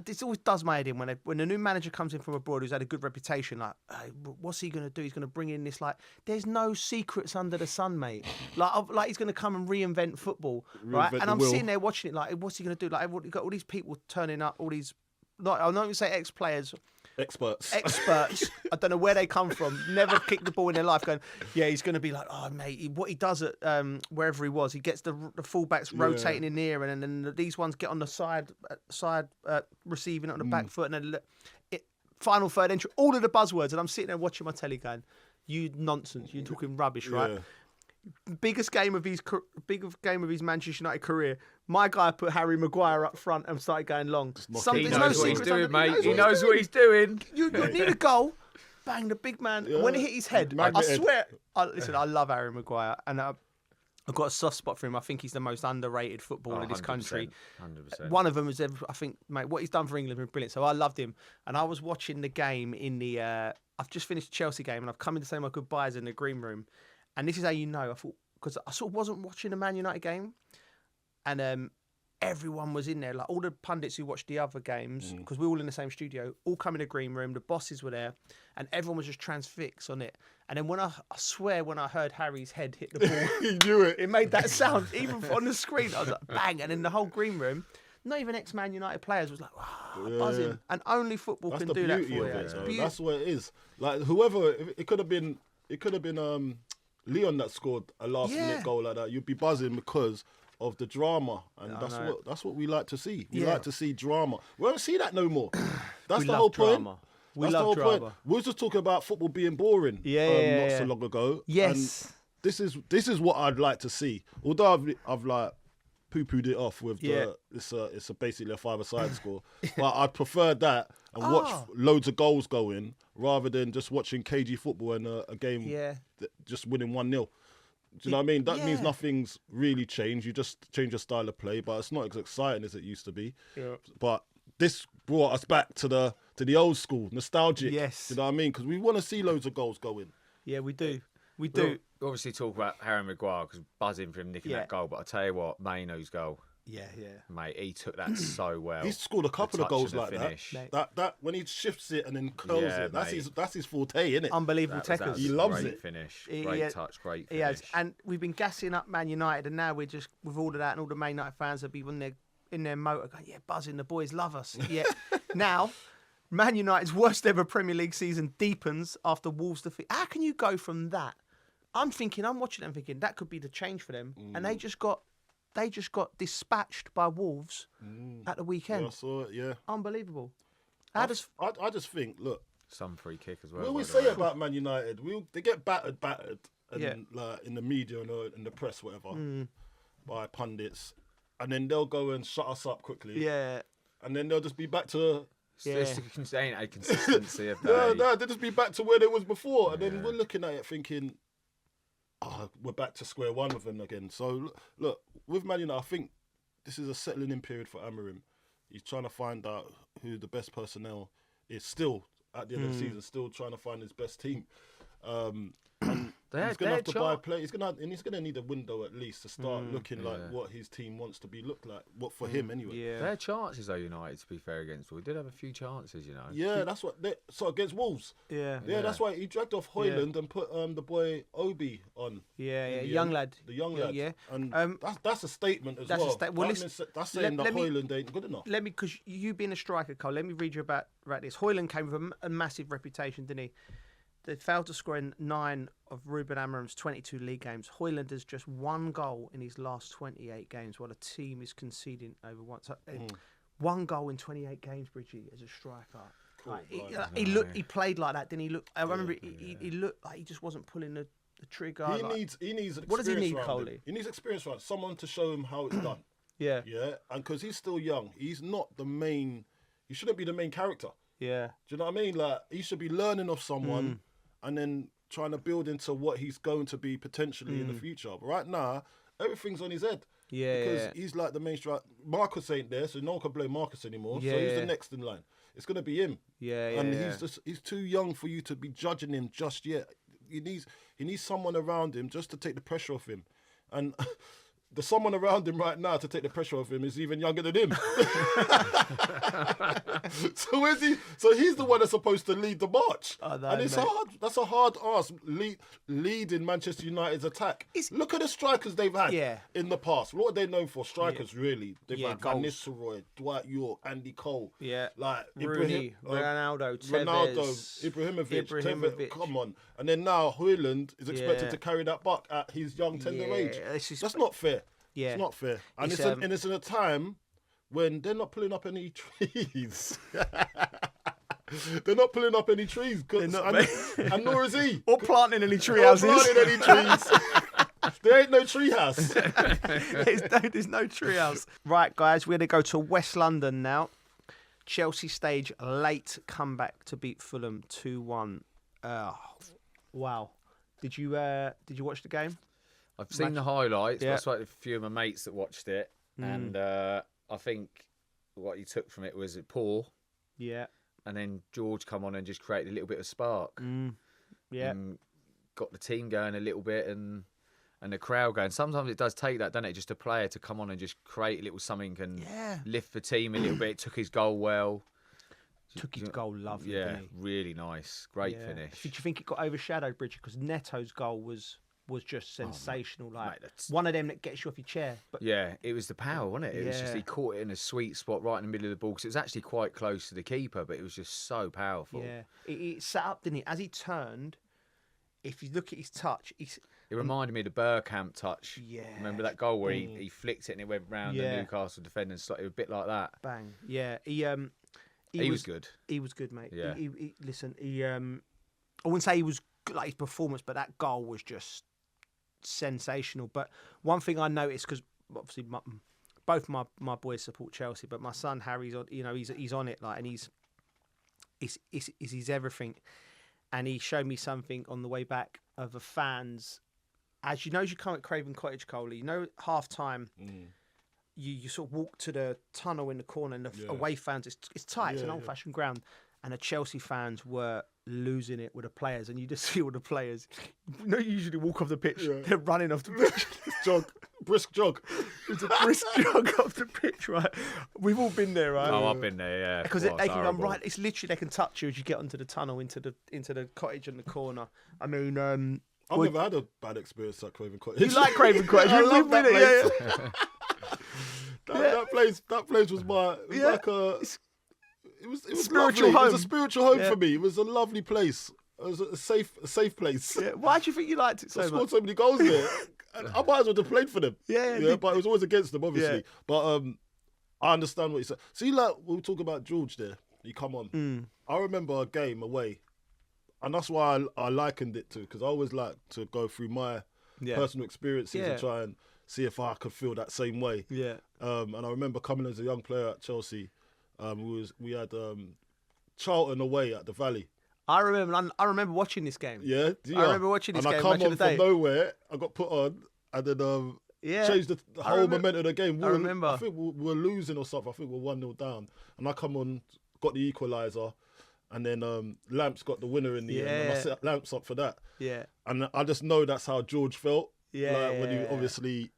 this always does my head in when a new manager comes in from abroad who's had a good reputation. Like, hey, what's he going to do? He's going to bring in this like. There's no secrets under the sun, mate. Like he's going to come and reinvent football, right? And I'm sitting there watching it. Like, what's he going to do? Like, you got all these people turning up, all these. Like, I'm not going to say ex-players. Experts. I don't know where they come from. Never kicked the ball in their life. Going, yeah, he's going to be like, oh mate, what he does at wherever he was, he gets the fullbacks rotating in the air, and then these ones get on the side receiving it on the back foot, and then final third entry, all of the buzzwords, and I'm sitting there watching my telly, going, you nonsense, you're talking rubbish, right? Yeah. Biggest game of his Manchester United career. My guy put Harry Maguire up front and started going long. He knows what he's doing, mate. He knows what he's doing. You need a goal. Bang, the big man. Yeah. When it hit his head, I swear. Listen, I love Harry Maguire, and I've got a soft spot for him. I think he's the most underrated footballer in this country. 100%. One of them is, I think, mate, what he's done for England has been brilliant. So I loved him, and I was watching the game in the. I've just finished the Chelsea game, and I've come in to say my goodbyes in the green room. And this is how you know. I thought, because I sort of wasn't watching the Man United game, and everyone was in there. Like all the pundits who watched the other games, because we were all in the same studio, all come in the green room. The bosses were there, and everyone was just transfixed on it. And then when I swear, when I heard Harry's head hit the ball, He knew it. It made that sound even on the screen. I was like, bang! And in the whole green room, not even ex-Man United players was like, wow, buzzing. And only football That's can the do that beauty for of you. it. It's Though. beautiful. That's what it is. Like whoever, it could have been Leon that scored a last-minute goal like that. You'd be buzzing because of the drama, and that's what we like to see. We like to see drama. We don't see that no more. That's the whole point. We love drama. We were just talking about football being boring. Not so long ago. Yes. And this is what I'd like to see. Although I've like poo-pooed it off with it's basically a 5-a-side score, but I'd prefer that and watch loads of goals going rather than just watching cagey football and a game just winning 1-0. Do you know what I mean? That means nothing's really changed. You just change your style of play, but it's not as exciting as it used to be. Yeah. But this brought us back to the old school, nostalgic. Yes. Do you know what I mean? Because we want to see loads of goals going. Yeah, we do. We do. We'll obviously talk about Harry Maguire because buzzing for him nicking that goal. But I tell you what, Maino's goal. Yeah. Mate, he took that so well. He's scored a couple of goals like finish. that when he shifts it and then curls it. That's his forte, isn't it? Unbelievable techers. He loves great it. Finish. Great touch, great finish. He has. And we've been gassing up Man United, and now we're just with all of that, and all the Man United fans will be in their motor going, yeah, buzzing. The boys love us. Yeah. Now, Man United's worst ever Premier League season deepens after Wolves defeat. How can you go from that? I'm watching them thinking that could be the change for them, and they just got dispatched by Wolves at the weekend. Yeah, I saw it, yeah. Unbelievable. I just think, look, some free kick as well. We always say about Man United, they get battered, and like in the media and the press, whatever, by pundits, and then they'll go and shut us up quickly. Yeah. And then they'll just be back to. Ain't a consistency of that. No, they'll just be back to where they was before, and then we're looking at it thinking, we're back to square one with them again. So look, with Man United, I think this is a settling in period for Amorim. He's trying to find out who the best personnel is. Still at the end of the season, still trying to find his best team. And he's gonna have to buy play. He's gonna need a window at least to start looking like what his team wants to be looked like. What for him anyway. Yeah. Their chances though, United, to be fair against. We did have a few chances, you know. Yeah, that's what. So against Wolves. Yeah. That's why he dragged off Højlund and put the boy Obi on. Yeah, young lad. The young lad. Yeah. And that's a statement as well. That's saying that Højlund ain't good enough. Let me, because you being a striker, Cole, let me read you about this. Højlund came with a massive reputation, didn't he? They failed to score in 9 of Ruben Amorim's 22 league games. Højlund has just 1 goal in his last 28 games, while the team is conceding over once. 1 goal in 28 games, Bridgie, as a striker. Cool, He played like that, didn't he? I remember he looked like he just wasn't pulling the trigger. He needs experience. What does he need, around Coley? him. He needs experience around someone to show him how it's done. Yeah. Yeah, and because he's still young, he's not the main. He shouldn't be the main character. Yeah. Do you know what I mean? Like, he should be learning off someone and then trying to build into what he's going to be potentially in the future. But right now, everything's on his head. Yeah. Because he's like the main striker. Marcus ain't there, so no one can blame Marcus anymore. So he's the next in line. It's going to be him. Yeah. And he's too young for you to be judging him just yet. He needs someone around him just to take the pressure off him. And the someone around him right now to take the pressure off him is even younger than him. So where's he? So he's the one that's supposed to lead the march. And it's hard. That's a hard ask. Leading Manchester United's attack. Look at the strikers they've had in the past. What are they known for? Strikers, really. They've had Van Nistelrooy, Dwight York, Andy Cole. Yeah. Like Rooney, Ronaldo, Tevez, Ibrahimovic. Tevez, come on. And then now Højlund is expected to carry that buck at his young tender age. That's not fair. Yeah. It's not fair. And it's in a time when they're not pulling up any trees. They're not pulling up any trees. And nor is he. Or planting any tree houses. Or planting any trees. There ain't no tree house. There's no tree house. Right, guys, we're going to go to West London now. Chelsea stage late comeback to beat Fulham 2-1. Wow. Did you watch the game? I've seen the highlights. I spoke to a few of my mates that watched it, and I think what he took from it was poor. Yeah. And then George come on and just created a little bit of spark. Yeah. And got the team going a little bit and the crowd going. Sometimes it does take that, doesn't it? Just a player to come on and just create a little something and lift the team a little bit. Took his goal well. Took his goal lovely, yeah, didn't he? Really nice. Great finish. Did you think it got overshadowed, Bridget? Because Neto's goal was just sensational. Mate, one of them that gets you off your chair. But yeah, it was the power, wasn't it? It was just he caught it in a sweet spot right in the middle of the ball. Because it was actually quite close to the keeper, but it was just so powerful. Yeah, it sat up, didn't it? As he turned, if you look at his touch, it reminded me of the Bergkamp touch. Yeah. Remember that goal where he flicked it and it went round the Newcastle defender and it was a bit like that. Bang. Yeah. He was good. He was good, mate. Yeah. Listen, I wouldn't say he was good, like his performance, but that goal was just sensational. But one thing I noticed, because obviously both my boys support Chelsea, but my son Harry's on, he's on it, like, and he's everything. And he showed me something on the way back of the fans. As you know, as you come at Craven Cottage, Coley, half time. You sort of walk to the tunnel in the corner, and the away fans, it's tight, it's an old-fashioned ground, and the Chelsea fans were losing it with the players, and you just see all the players. You usually walk off the pitch, they're running off the pitch. Brisk jog. It's a brisk jog off the pitch, right? We've all been there, right? Oh, I've been there, yeah. Because they can run right. It's literally they can touch you as you get onto the tunnel into the cottage in the corner. I mean, I've never had a bad experience at Craven Cottage. You like Craven Cottage? I love that place. That place was like it was spiritual lovely. home. It was a spiritual home for me. It was a lovely place. It was a safe place. Yeah. Why do you think you liked it so much? I scored so many goals there. I might as well have played for them. Yeah, but it was always against them, obviously. Yeah. But I understand what you said. See, like we talk about George there. He come on. I remember a game away, and that's why I likened it to, because I always like to go through my personal experiences and try and see if I could feel that same way. Yeah. And I remember coming as a young player at Chelsea. We had Charlton away at the Valley. I remember watching this game. Yeah, I remember watching this game. And I come on from nowhere. I got put on, and then changed the whole momentum of the game. I remember. I think we were losing or something. I think we were 1-0 down, and I come on, got the equaliser, and then Lamps got the winner in the end, and I set Lamps up for that. Yeah. And I just know that's how George felt. Yeah. Like when he obviously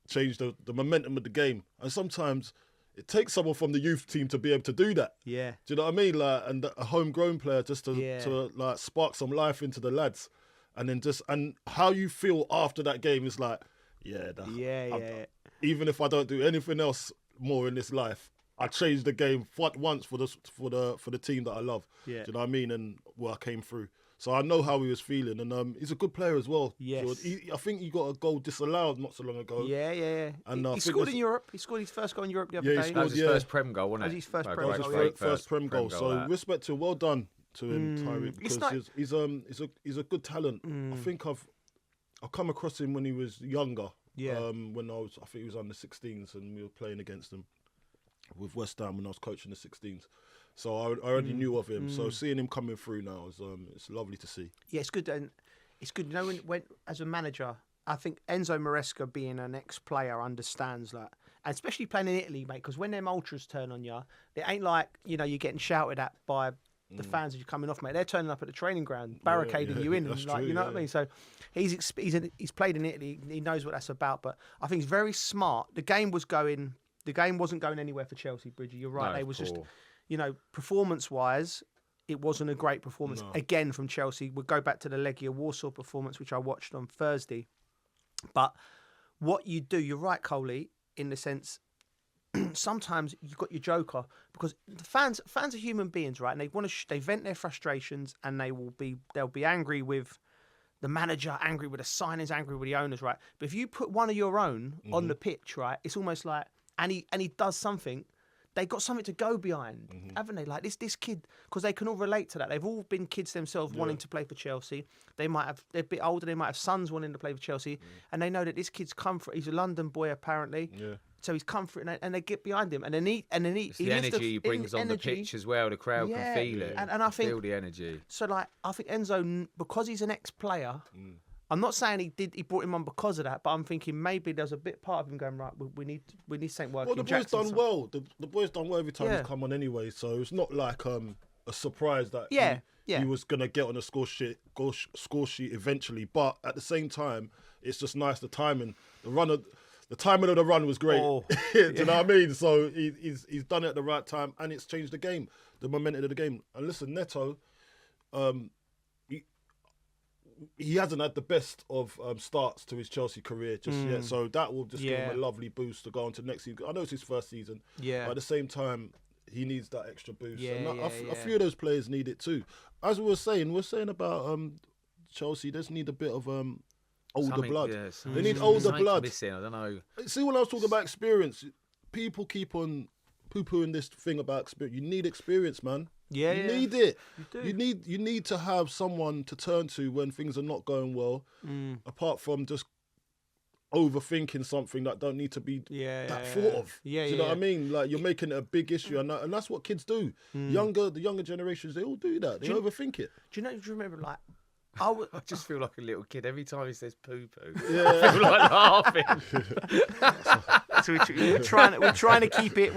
changed the momentum of the game, and sometimes it takes someone from the youth team to be able to do that. Yeah. Do you know what I mean? Like, and a homegrown player just to like spark some life into the lads, and then and how you feel after that game is like, even if I don't do anything else more in this life, I changed the game once for the team that I love. Yeah. Do you know what I mean? And I came through. So I know how he was feeling, and he's a good player as well. Yes. I think he got a goal disallowed not so long ago. Yeah. And he scored in Europe. He scored his first goal in Europe the other day. That was his first Prem goal, wasn't it? That was his first Well, Prem great goal, strike, first Prem goal. So that. respect to well done to him, Tyreek, because he's a good talent. I think I've come across him when he was younger. Yeah. When I think he was under 16s and we were playing against him with West Ham when I was coaching the 16s. So I already knew of him. So seeing him coming through now is it's lovely to see. Yeah, it's good. And it's good. You know, when as a manager, I think Enzo Maresca, being an ex-player, understands that, and especially playing in Italy, mate. Because when them ultras turn on you, it ain't like you're getting shouted at by the fans as you're coming off, mate. They're turning up at the training ground, barricading you in, and true, you know what I mean. So he's played in Italy. He knows what that's about. But I think he's very smart. The game wasn't going anywhere for Chelsea, Bridgie. You're right. No, They was poor. just, performance-wise, it wasn't a great performance again from Chelsea. We'll go back to the Legia Warsaw performance, which I watched on Thursday. But what you do, you're right, Coley, in the sense. Sometimes you've got your joker, because the fans are human beings, right? And they want to they vent their frustrations, and they'll be angry with the manager, angry with the signings, angry with the owners, right? But if you put one of your own on the pitch, right, it's almost like and he does something, they got something to go behind, haven't they? Like this kid, because they can all relate to that. They've all been kids themselves wanting to play for Chelsea. They're a bit older, they might have sons wanting to play for Chelsea, and they know that this kid's come for. He's a London boy apparently. Yeah. So he's come for it, and they get behind him, and then he the energy he brings on the pitch as well. The crowd can feel it, and I think feel the energy. So I think Enzo, because he's an ex-player, I'm not saying he brought him on because of that, but I'm thinking maybe there's a bit part of him going, right, we need something working. Well, the boy's done well. The boy's done well every time he's come on anyway, so it's not like a surprise that he was gonna get on the score sheet eventually. But at the same time, it's just nice the timing. The timing of the run was great. Do you know what I mean? So he's done it at the right time, and it's changed the game, the momentum of the game. And listen, Neto, he hasn't had the best of starts to his Chelsea career just yet. So that will just give him a lovely boost to go on to next season. I know it's his first season, but at the same time, he needs that extra boost. A few of those players need it too. As we were saying about Chelsea, they need a bit of older blood. They need older blood. Missing, I don't know. See, when I was talking about experience, people keep on poo-pooing this thing about experience. You need experience, man. You need it. You do. You need to have someone to turn to when things are not going well, apart from just overthinking something that don't need to be thought of. Do you know what I mean? Like, you're making it a big issue, and that's what kids do. The younger generations, they all do that. They overthink it. Do you remember, like, I just feel like a little kid every time he says poo poo. I feel like laughing. So we're trying to keep it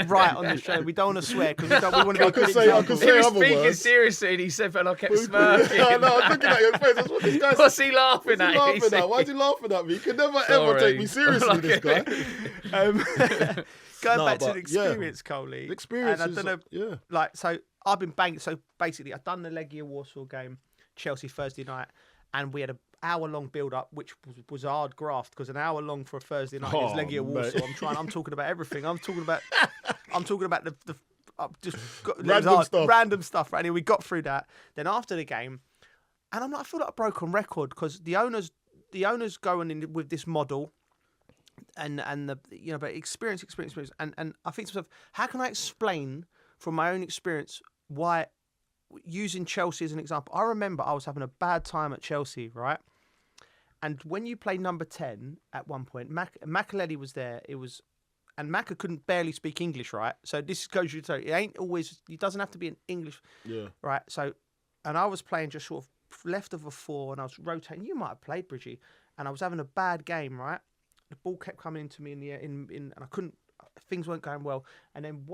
right on the show. We don't want to swear because we want to be a good example. He was speaking seriously, and he said, "But I kept smirking." No, I'm looking at your face. That's what this guy's. What's he laughing at? Why is he laughing at me? He can never ever take me seriously. This guy. Going back to the experience, Coley. The experience, and I don't know. Like, so I've been banging. So basically, I've done the Legia Warsaw game, Chelsea Thursday night, and we had an hour-long build-up, which was hard graft because an hour long for a Thursday night is Legia Warsaw. I'm talking about everything. I'm talking about the random stuff. Right, anyway, we got through that. Then after the game, and I feel like a broken record because the owners going in with this model. And but experience, and I think to myself, how can I explain from my own experience why, using Chelsea as an example, I remember I was having a bad time at Chelsea, right? And when you play number 10 at one point, Makelele was there. And Maka couldn't barely speak English, right? So this goes you to it doesn't have to be in English, right? So, and I was playing just sort of left of a 4, and I was rotating. You might have played, Bridgie, and I was having a bad game, right? The ball kept coming into me and I couldn't. Things weren't going well. And then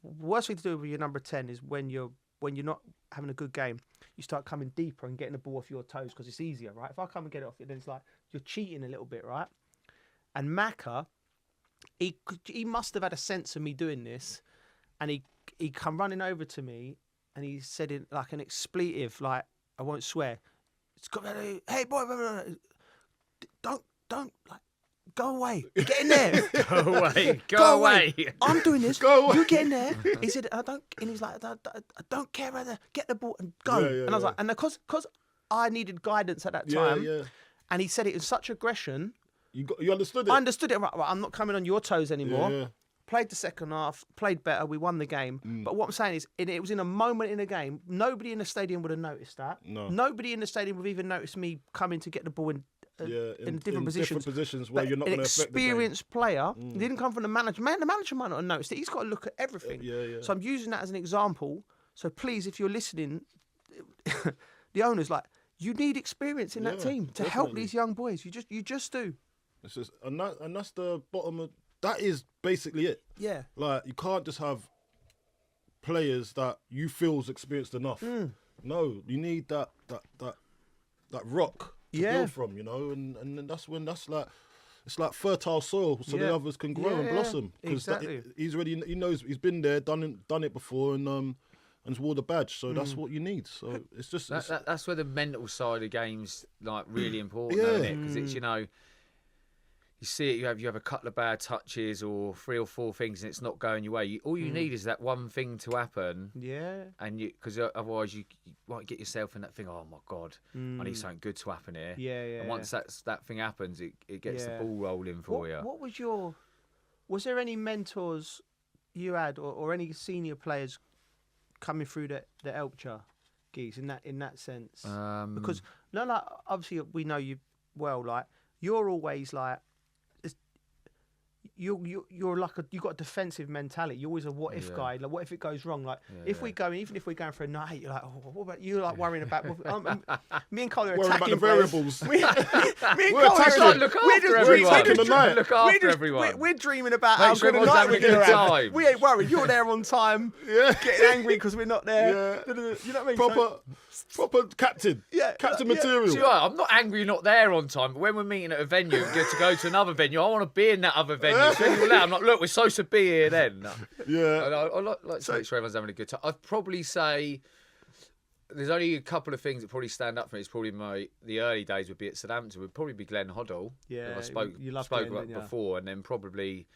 worst thing to do with your number 10 is when you're not having a good game, you start coming deeper and getting the ball off your toes because it's easier, right? If I come and get it off you, then it's like you're cheating a little bit, right? And Maka, he must have had a sense of me doing this, and he come running over to me and he said in like an expletive, like, I won't swear. Hey boy, don't like. go away. Get in there. Go away. Go away. I'm doing this. Go away. You get in there. He said, I don't. And he's like, I don't care whether get the ball and go. Yeah, and I was like, and because I needed guidance at that time, Yeah. and he said it in such aggression. You understood it. I understood it. Right, I'm not coming on your toes anymore. Yeah. Played the second half, played better, we won the game. But what I'm saying is, it was in a moment in the game. Nobody in the stadium would have noticed that. No. Nobody in the stadium would have even noticed me coming to get the ball in different positions. Different positions where But you're not an going to affect the game. experienced player, he didn't come from the manager. Man, the manager might not have noticed it. He's got to look at everything. Yeah. So I'm using that as an example. So please, if you're listening, the owners, like, you need experience in that team to help definitely. these young boys. You just do. It's just, and that's the bottom of. That is basically it. Yeah. Like, you can't just have players that you feel's experienced enough. No, you need that rock to build from, you know, and then that's when it's like fertile soil, so the others can grow and blossom. Because exactly. he knows he's been there, done it before, and wore the badge. So that's what you need. So it's just That's where the mental side of the game's like really important, Yeah. isn't it? Because it's, you know, you see it, you have a couple of bad touches or 3 or 4 things, and it's not going your way. All you need is that one thing to happen. Yeah. And because otherwise you might get yourself in that thing. Oh my God, I need something good to happen here. Yeah. And once that thing happens, it gets the ball rolling for you. What was there any mentors you had, or any senior players coming through that helped you, Geese, in that sense? Because obviously we know you well. Like, you're always like. You're like you got a defensive mentality. You're always a what if guy. Like, what if it goes wrong? Like, even if we're going for a night, you're like, oh, what about you? Like, worrying about me and Cole are worrying attacking about the variables. me and We're Cole attacking. are Look we're after just everyone. Taking the night. Look after everyone. We're dreaming about Make how sure good a everyone's night we're having a going good to have. time. We ain't worried. You're there on time. Getting angry because we're not there. Yeah. You know what I mean? Proper captain. Yeah, Captain yeah. material. See, I'm not angry you're not there on time, but when we're meeting at a venue and get to go to another venue, I want to be in that other venue. So you're I'm like, look, we're supposed to be here then. No. Yeah. And I like to make sure everyone's having a good time. I'd probably say there's only a couple of things that probably stand up for me. It's probably the early days would be at Southampton. Would probably be Glenn Hoddle. Yeah, that you loved spoke Glenn, about didn't you? before, and then probably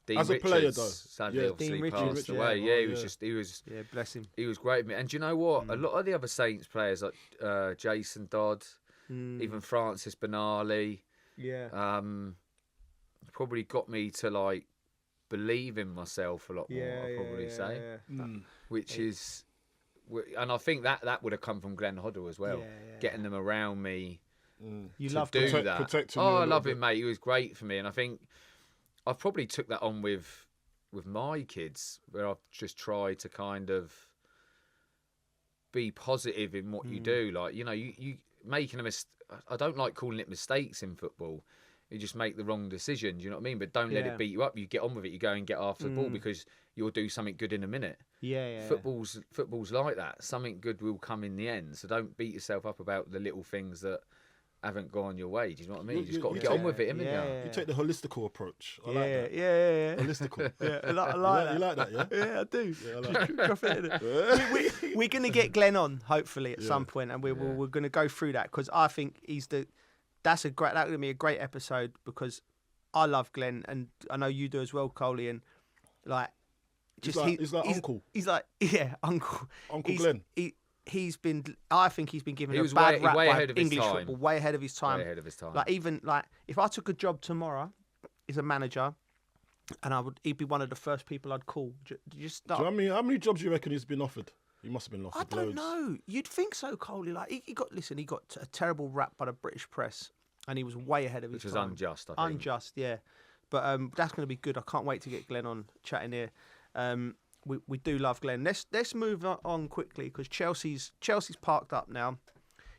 Dean As a Richards. player, though. Sadly, Yeah. obviously Dean Richards, passed yeah. away. Oh, Yeah, yeah. he was Yeah, bless him. he was great. And do you know what? A lot of the other Saints players like Jason Dodd, even Francis Benali, probably got me to like believe in myself a lot more. I'd probably say, which is, and I think that would have come from Glenn Hoddle as well, getting them around me. You to love do Glenn. that. Protecting Oh, you a I little love bit. him, mate. He was great for me, and I think I've probably took that on with my kids, where I've just tried to kind of be positive in what you do. Like, you know, you making a mistake. I don't like calling it mistakes in football. You just make the wrong decision. Do you know what I mean? But don't let it beat you up. You get on with it. You go and get after the ball because you'll do something good in a minute. Yeah. Football's like that. Something good will come in the end. So don't beat yourself up about the little things that haven't gone your way. Do you know what I mean? You just got to get on with it, haven't you? You take the holistical approach. I like that. Yeah. Holistical. Yeah, I like that. You like that, yeah? Yeah, I do. Yeah, I like that. We're going to get Glenn on hopefully at some point, and we're going to go through that because I think that's that going to be a great episode because I love Glenn and I know you do as well, Coley, and like He's like uncle. He's like uncle. Uncle Glenn. I think he's been given He a was bad way rap by ahead of his English time. football, way ahead of his time. Way ahead of his time. Like even like if I took a job tomorrow as a manager, and he'd be one of the first people I'd call. Just start. Do you know how many jobs you reckon he's been offered? He must have been offered I don't loads. know. You'd think so, Coley. Like he got a terrible rap by the British press, and he was way ahead of his time. Which was unjust, I think. Unjust, yeah. But that's going to be good. I can't wait to get Glenn on chatting here. We do love Glenn. Let's move on quickly because Chelsea's parked up now.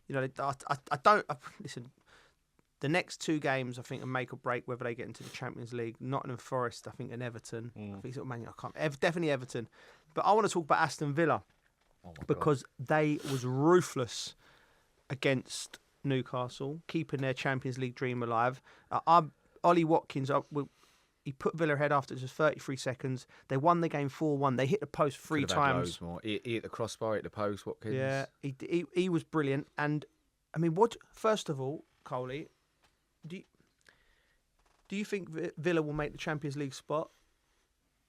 You know, I don't listen. The next 2 games, I think, are make or break whether they get into the Champions League. Nottingham Forest, I think, and Everton. I think it's Man. I can't. Definitely Everton. But I want to talk about Aston Villa because they was ruthless against Newcastle, keeping their Champions League dream alive. Ollie Watkins, he put Villa ahead after just 33 seconds. They won the game 4-1. They hit the post 3 Could have had times. loads more. He hit the crossbar, hit the post. Watkins. Yeah, he was brilliant. And I mean, first of all, Coley, Do you think Villa will make the Champions League spot?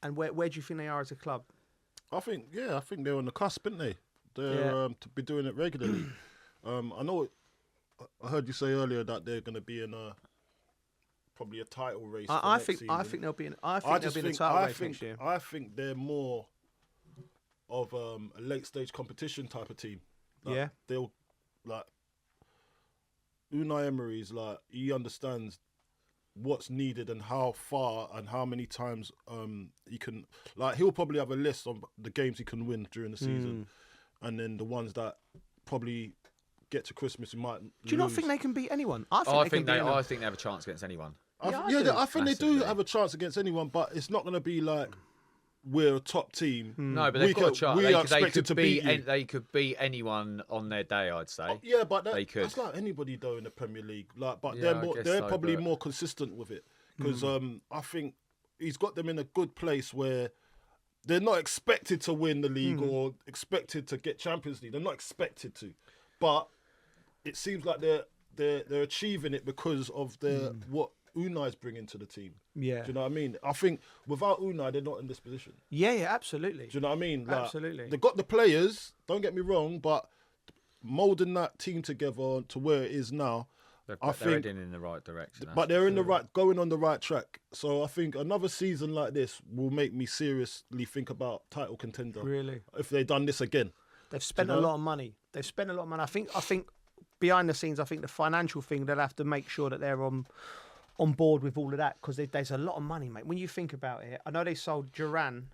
And where do you think they are as a club? I think they're on the cusp, aren't they? They're to be doing it regularly. I know. I heard you say earlier that they're going to be in probably a title race. I think they'll be in. They'll be in a title race next year. I think they're more of a late stage competition type of team. Like, they'll like Unai Emery's like he understands what's needed and how far and how many times he can, like, he'll probably have a list of the games he can win during the season, and then the ones that probably get to Christmas he might lose. Do you not think they can beat anyone? I think they have a chance against anyone. I think they do have a chance against anyone, but it's not going to be like we're a top team. No, but they've got a chance. They could beat anyone on their day, I'd say. Yeah, but they could. That's like anybody though in the Premier League. Like, but they're probably more consistent with it because I think he's got them in a good place where they're not expected to win the league or expected to get Champions League. They're not expected to, but it seems like they're achieving it because of what Unai's bringing to the team. Yeah. Do you know what I mean? I think without Unai, they're not in this position. Yeah, absolutely. Do you know what I mean? Like, absolutely. They've got the players, don't get me wrong, but moulding that team together to where it is now, they're heading in the right direction. But they're in going on the right track. So I think another season like this will make me seriously think about title contender. Really? If they done this again. They've spent a lot of money. I think behind the scenes, I think the financial thing, they'll have to make sure that they're on board with all of that because there's a lot of money, mate. When you think about it, I know they sold Duran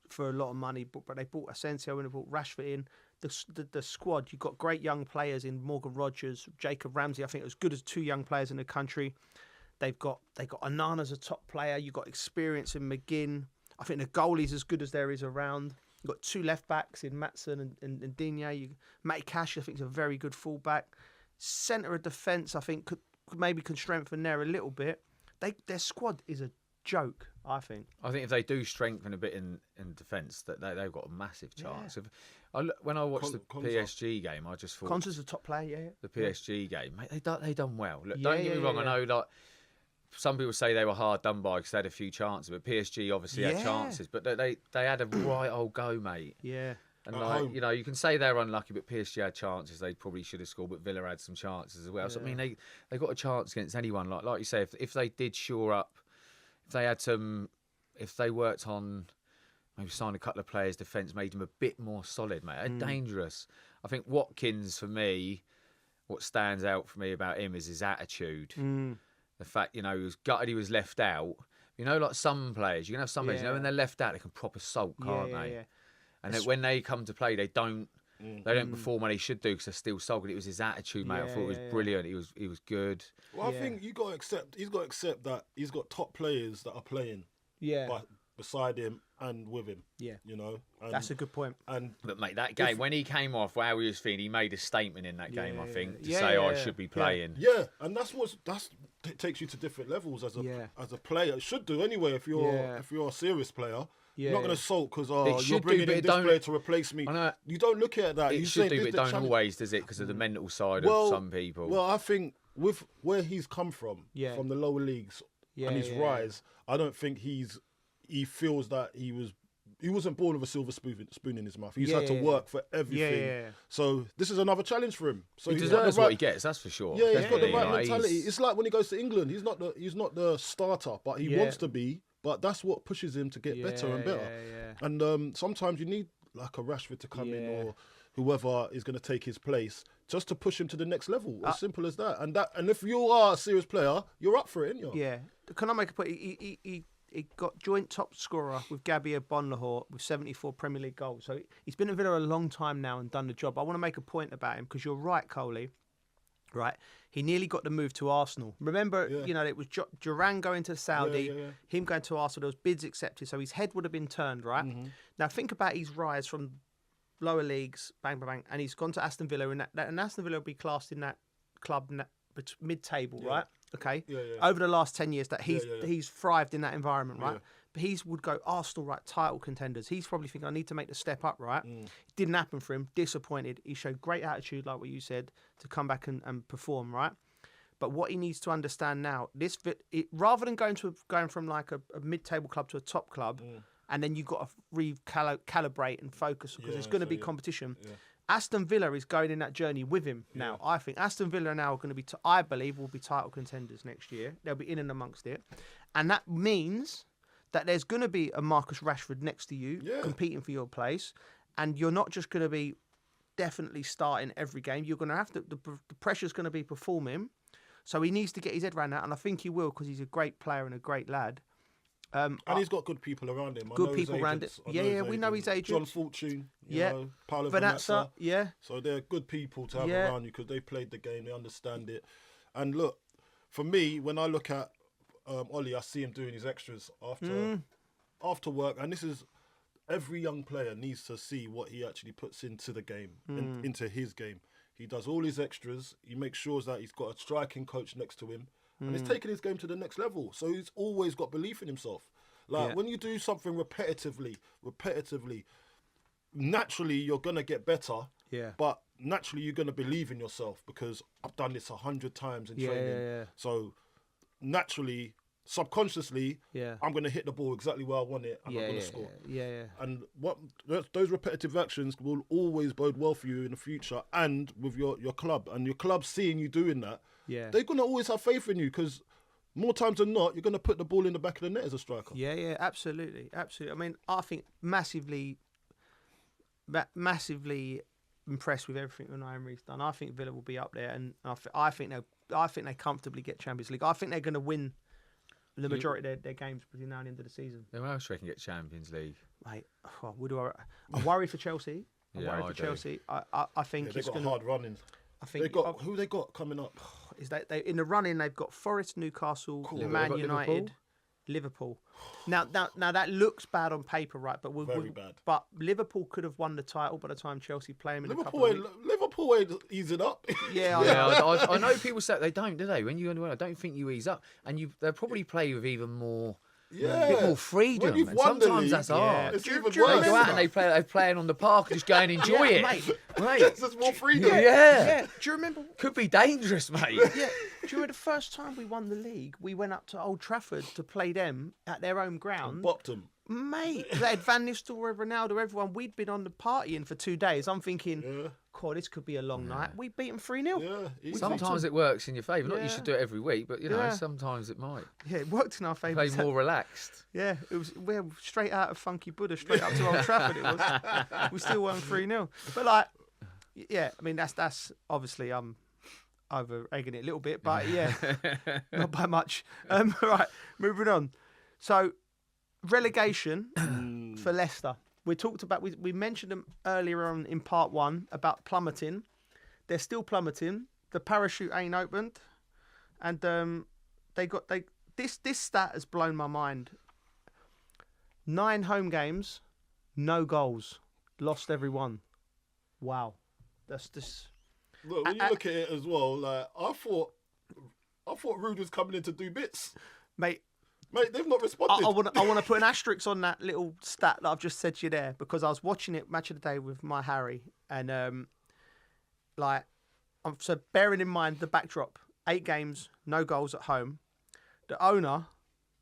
for a lot of money, but they bought Asensio and they bought Rashford in. The squad, you've got great young players in Morgan Rogers, Jacob Ramsey. I think as good as two young players in the country. They've got Onana as a top player. You've got experience in McGinn. I think the goalie's as good as there is around. You've got two left backs in Maatsen and Digne. Matty Cash, I think, is a very good fullback. Centre of defence, I think, could strengthen there a little bit. Their squad is a joke, I think. I think if they do strengthen a bit in defence, that they've got a massive chance. When I watched the PSG game, I just thought Konsa's a top player. Yeah. The PSG game, mate, they done well. Look, don't get me wrong. I know, like, some people say they were hard done by because they had a few chances, but PSG obviously had chances. But they had a right old go, mate. Yeah. And you can say they're unlucky, but PSG had chances. They probably should have scored, but Villa had some chances as well. So I mean, they got a chance against anyone. Like you say, if they did shore up, if they worked on, maybe signed a couple of players, defence, made them a bit more solid, mate. They're dangerous. I think Watkins, for me, what stands out for me about him is his attitude. The fact, he was gutted he was left out. Like some players, you can have some players, when they're left out, they can proper sulk, can't they? Yeah. And when they come to play, they don't perform what they should do because they're still sulking. It was his attitude, mate. I thought it was brilliant. He was good. Well, I think he's got to accept that he's got top players that are playing. Yeah. Beside him and with him. Yeah. And that's a good point. But mate, that game, when he came off, how he was feeling, he made a statement in that game, I think, to say, I should be playing. Yeah, and that's takes you to different levels as a player. It should do anyway if you're a serious player. You're not going to sulk because you're bringing in this player to replace me. You don't look at that. It should do, but it don't always, does it? Because of the mental side of some people. Well, I think with where he's come from the lower leagues and his rise, I don't think he feels that he wasn't born with a silver spoon in his mouth. He's had to work for everything. Yeah. So this is another challenge for him. So he deserves what he gets, that's for sure. Yeah, he's got the right mentality. It's like when he goes to England, he's not the starter, but he wants to be. But that's what pushes him to get better and better. Yeah. And sometimes you need like a Rashford to come in or whoever is going to take his place just to push him to the next level. As simple as that. And if you are a serious player, you're up for it, ain't you? Yeah. Can I make a point? He got joint top scorer with Gabby Bonlahor with 74 Premier League goals. So he's been at Villa a long time now and done the job. I want to make a point about him because you're right, Coley. Right, he nearly got the move to Arsenal. Remember, it was Duran going to Saudi, him going to Arsenal. There was bids accepted, so his head would have been turned. Right, now think about his rise from lower leagues, bang, bang, bang, and he's gone to Aston Villa, and Aston Villa will be classed in that club mid-table, right? Okay, over the last 10 years, that he's thrived in that environment, right? But he would go Arsenal, right? Title contenders. He's probably thinking, I need to make the step up, right? It didn't happen for him. Disappointed. He showed great attitude, like what you said, to come back and perform, right? But what he needs to understand now, rather than going from like a mid-table club to a top club, and then you've got to recalibrate and focus because there's going to be competition. Yeah. Aston Villa is going in that journey with him now. I think Aston Villa now are going to be, I believe, will be title contenders next year. They'll be in and amongst it. And that means that there's going to be a Marcus Rashford next to you competing for your place. And you're not just going to be definitely starting every game. You're going to have to, the pressure's going to be performing. So he needs to get his head around that. And I think he will because he's a great player and a great lad. And he's got good people around him. Good people around it. Yeah, we know his agent. John Fortune, you know, Paulo Vanazza. Yeah. So they're good people to have around you because they played the game, they understand it. And look, for me, when I look at Ollie, I see him doing his extras after work. And this is, every young player needs to see what he actually puts into the game, into his game. He does all his extras. He makes sure that he's got a striking coach next to him. And he's taking his game to the next level. So he's always got belief in himself. Like, when you do something repetitively, naturally you're going to get better. Yeah. But naturally you're going to believe in yourself because I've done this 100 times in training. Yeah. So naturally, subconsciously, I'm going to hit the ball exactly where I want it and I'm going to score. Yeah. And those repetitive actions will always bode well for you in the future and with your club. And your club seeing you doing that, they're going to always have faith in you because more times than not, you're going to put the ball in the back of the net as a striker. Yeah, absolutely. I mean, I think massively impressed with everything Unai Emery's done. I think Villa will be up there, and I think they comfortably get Champions League. I think they're going to win the majority of their games between now and the end of the season. Who else do you reckon get Champions League? Mate, I worry for Chelsea. Chelsea. I think they've got hard runnings. Who they got coming up? Is they in the running? They've got Forest, Newcastle, Man United, Liverpool. Now that looks bad on paper, right? But very bad. But Liverpool could have won the title by the time Chelsea play them in a couple of weeks. Liverpool ain't easing up. I know people say they don't, do they? When you I don't think you ease up, and they'll probably play with even more. A bit more freedom. And sometimes that's hard. It's even they go out and they're playing on the park and just go and enjoy it. Mate. There's more freedom. Yeah. Do you remember? Could be dangerous, mate. Yeah. Do you remember the first time we won the league? We went up to Old Trafford to play them at their home ground. Bopped them. Mate, they had Van Nistelrooy, Ronaldo, everyone. We'd been on the partying for 2 days. I'm thinking, God, this could be a long night. We beat them 3-0. Yeah, sometimes it works in your favour. Not you should do it every week, but sometimes it might. Yeah, it worked in our favour. Play more relaxed. Yeah, we're straight out of Funky Buddha, straight up to Old Trafford. It was. We still won 3-0. But I mean that's obviously I'm over egging it a little bit, but not by much. Right, moving on. So. Relegation for Leicester. We mentioned them earlier on in part 1 about plummeting. They're still plummeting. The parachute ain't opened, and this stat has blown my mind. 9 home games, no goals, lost every one. Wow, that's just. Look, when you look at it as well, like I thought Rude was coming in to do bits, mate. Mate, they've not responded. I want to put an asterisk on that little stat that I've just said to you there because I was watching it Match of the Day with my Harry and so bearing in mind the backdrop, 8 games, no goals at home. The owner,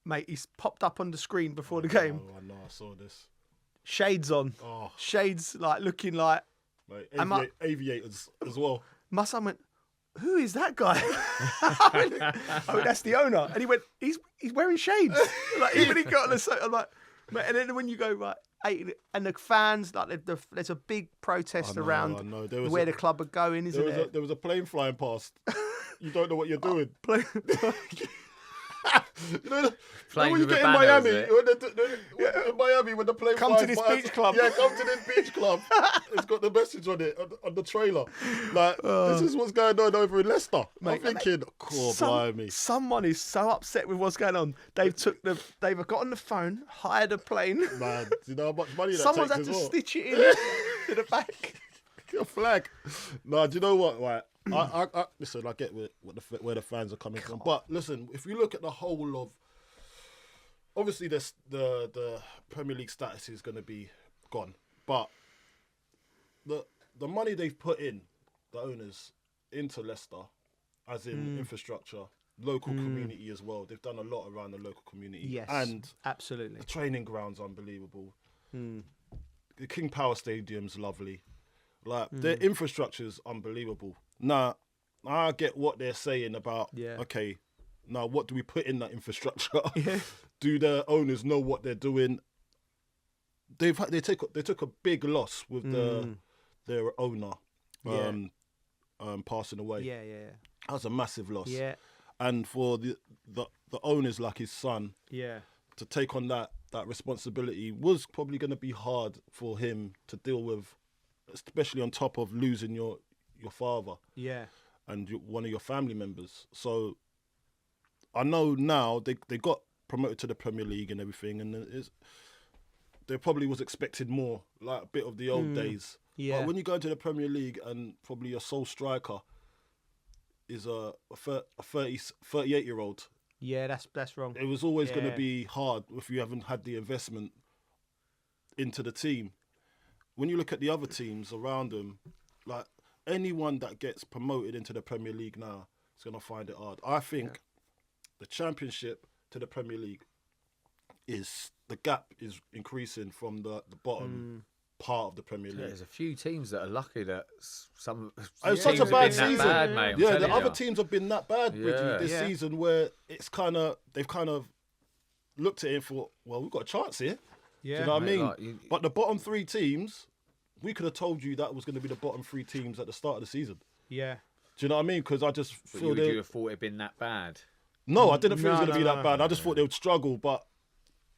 mate, he's popped up on the screen before the game. Oh, I know, I saw this. Shades on. Oh. Shades looking like. Mate, aviators as well. My son went, who is that guy? Oh, that's the owner. And he went, he's wearing shades. Even he got on the I'm like, mate, and then when you go, and the fans, there's a big protest around where the club are going, isn't there? There was a plane flying past. You don't know what you're doing. You know when you get in Miami, in Miami when the plane come to this beach club. Yeah, come to this beach club. It's got the message on it on the trailer. This is what's going on over in Leicester. Mate, I'm thinking, blimey. Someone is so upset with what's going on. They've got on the phone, hired a plane. Man, do you know how much money that someone's takes had to as well? stitch it in to the back. Your flag. No, do you know what? Right. I listen. I get where the fans are coming from, but listen. If you look at the whole of, obviously, the Premier League status is going to be gone, but the money they've put in, the owners into Leicester, as in infrastructure, local community as well. They've done a lot around the local community. Yes, and absolutely. the training ground's unbelievable. The King Power Stadium's lovely. Like their infrastructure's unbelievable. Now, I get what they're saying about. Okay, now what do we put in that infrastructure? Do the owners know what they're doing? They took a big loss with their owner passing away. Yeah. That was a massive loss. Yeah. And for the owners like his son, to take on that responsibility was probably going to be hard for him to deal with, especially on top of losing your father. Yeah. And one of your family members. So I know now they got promoted to the Premier League and everything, and there probably was expected more, like a bit of the old days. Yeah. But when you go into the Premier League and probably your sole striker is a 38-year-old. Yeah, that's wrong. It was always going to be hard if you haven't had the investment into the team. When you look at the other teams around them, like anyone that gets promoted into the Premier League now is going to find it hard. I think the Championship to the Premier League the gap is increasing from the bottom part of the Premier League. There's a few teams that are lucky that some it's such a bad season. Bad, mate, the other teams have been that bad this season, where they've kind of looked at it and thought, well, we've got a chance here. Yeah. Do you know what I mean? Like, but the bottom three teams, we could have told you that was going to be the bottom three teams at the start of the season. Yeah. Do you know what I mean? Because I just feel would you have thought it'd been that bad? No, I didn't think it was going to be that bad. I just thought they would struggle, but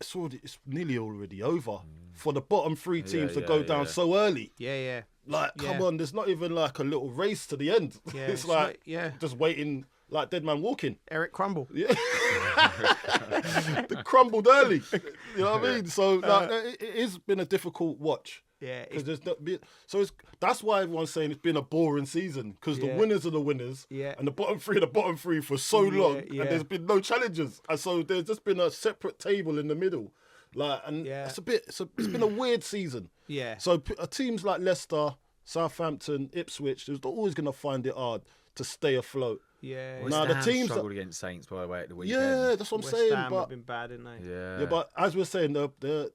it's nearly already over for the bottom three teams to go down so early. Yeah. Like, come on, there's not even like a little race to the end. Yeah, it's like just waiting, like dead man walking. Eric Crumble. Yeah. They crumbled early. You know what I mean? So it has been a difficult watch. Yeah. That's why everyone's saying it's been a boring season, because the winners are the winners, and the bottom three for so long, and there's been no challenges, and so there's just been a separate table in the middle, it's been a weird season. Yeah. So teams like Leicester, Southampton, Ipswich, they're always going to find it hard to stay afloat. Yeah. Now the teams struggled against Saints, by the way, at the weekend. Yeah, that's what I'm saying. West Ham have been bad, didn't they? Yeah, but as we're saying, the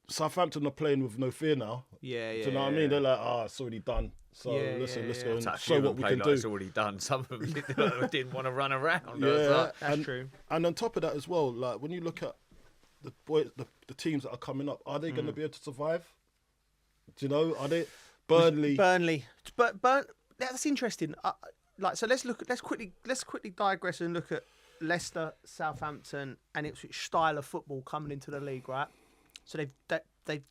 Southampton are playing with no fear now. Yeah. Do you know what I mean? They're like, it's already done. So let's go and show what we can do. It's already done. Some of them didn't want to run around. Yeah, that's true. And on top of that as well, like when you look at the teams that are coming up, are they going to be able to survive? Do you know? Are they Burnley? But that's interesting. So let's quickly digress and look at Leicester, Southampton, and Ipswich style of football coming into the league, right? So they've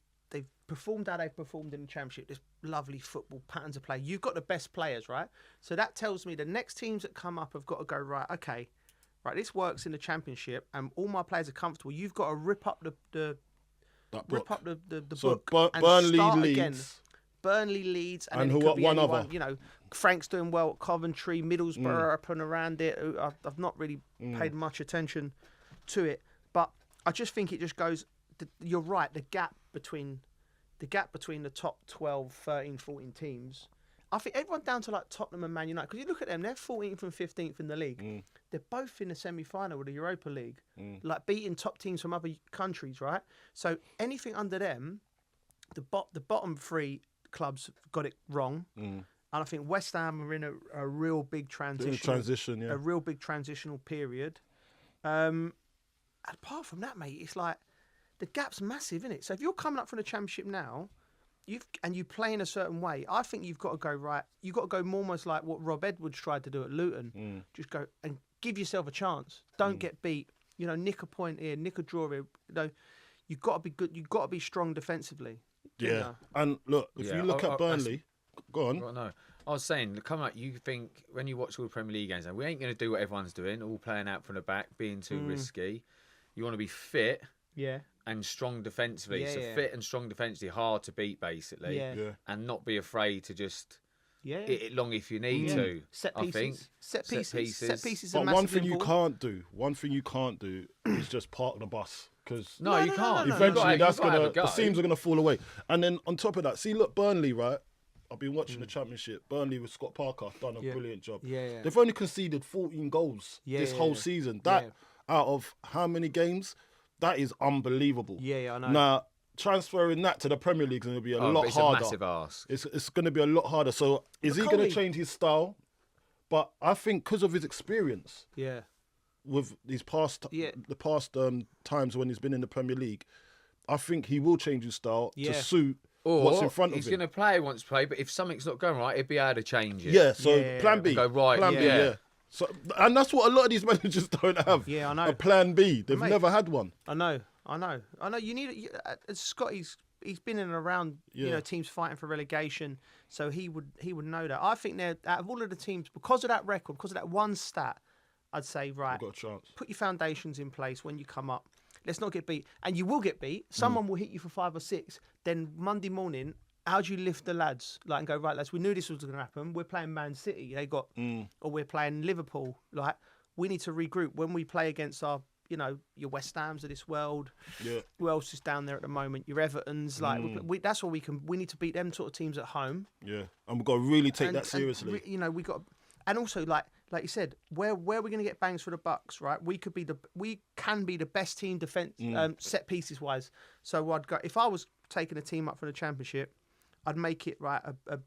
performed how they've performed in the Championship. This lovely football patterns of play. You've got the best players, right? So that tells me the next teams that come up have got to go, right, okay, right, this works in the Championship, and all my players are comfortable. You've got to rip up the book and Burnley start Leeds. Again. Burnley, Leeds, and then who it could be one anyone. other? You know, Frank's doing well at Coventry, Middlesbrough up and around it. I've not really paid much attention to it, but I just think it just goes. You're right. The gap between the top 12, 13, 14 teams. I think everyone down to like Tottenham and Man United, because you look at them, they're 14th and 15th in the league. They're both in the semi-final of the Europa League, like beating top teams from other countries, right? So anything under them, the bottom three clubs got it wrong. And I think West Ham are in a real big transition. A real big transitional period. Apart from that, mate, it's like the gap's massive, isn't it? So if you're coming up from the Championship now, you play in a certain way, I think you've got to go right. You've got to go more almost like what Rob Edwards tried to do at Luton. Just go and give yourself a chance. Don't get beat. You know, nick a point here, nick a draw here. You know, you've got to be good. You've got to be strong defensively. Yeah. You know? And look, if you look at Burnley, go on. Well, no, I was saying, come up. You think when you watch all the Premier League games, we ain't going to do what everyone's doing, all playing out from the back, being too risky. You want to be fit. Yeah. And strong defensively. Fit and strong defensively, hard to beat, basically. Yeah. And not be afraid to just hit it long if you need to. Set pieces. I think. Set pieces. But one thing you can't do is just park the bus. Because no, you can't. Eventually, the seams are gonna fall away. And then on top of that, see, look, Burnley, right? I've been watching the Championship. Burnley with Scott Parker done a brilliant job. Yeah. They've only conceded 14 goals this whole season. That out of how many games? That is unbelievable. Yeah, I know. Now, transferring that to the Premier League is going to be a lot it's harder. a massive ask. It's going to be a lot harder. So is he going to change his style? But I think because of his experience with these past times when he's been in the Premier League, I think he will change his style to suit what's in front of him. He's going to play, wants to play, but if something's not going right, he'd be able to change it. Yeah, so plan B. Go right, plan B, yeah. So, and that's what a lot of these managers don't have. Yeah, I know. A plan B. They've never had one. I know. You need Scott. He's been in and around, teams fighting for relegation, so he would know that. I think out of all of the teams, because of that record, because of that one stat, I'd say right. Got a chance. Put your foundations in place when you come up. Let's not get beat, and you will get beat. Someone will hit you for 5 or 6. Then Monday morning, how do you lift the lads? Like and go right, lads. We knew this was going to happen. We're playing Man City. They got, or we're playing Liverpool. Like we need to regroup when we play against our. Your West Hams of this world. Yeah. Who else is down there at the moment? Your Evertons. Like that's all we can. We need to beat them sort of teams at home. Yeah, and we've got to really take that seriously. We got, and also like you said, where are we going to get bangs for the bucks? Right, we can be the best team defense set pieces wise. So I'd go if I was taking a team up for the Championship, I'd make it right a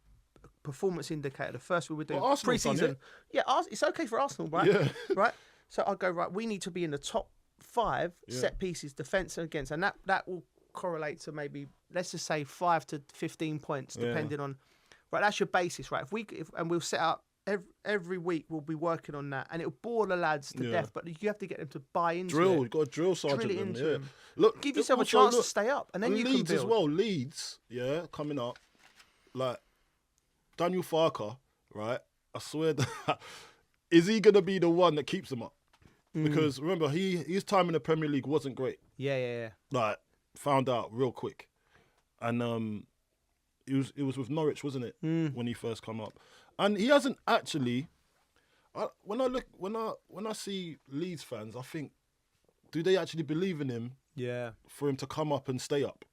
performance indicator. The first we would do pre-season. Yeah, it's okay for Arsenal, right? Yeah. Right. So I'd go, right, we need to be in the top 5 set pieces, defence and against. And that will correlate to maybe, let's just say 5 to 15 points, depending on, right, that's your basis, right? And we'll set up, every week we'll be working on that. And it'll bore the lads to death, but you have to get them to buy into it. You've got to drill sergeant them. Look, give yourself a chance to stay up. And then you Leeds can build. as well, Leeds, coming up. Like, Daniel Farker, right? I swear that, is he going to be the one that keeps them up? Because remember, his time in the Premier League wasn't great. Yeah. Like, found out real quick, and it was with Norwich, wasn't it, when he first come up? And he hasn't actually. When I see Leeds fans, I think, do they actually believe in him? Yeah. For him to come up and stay up.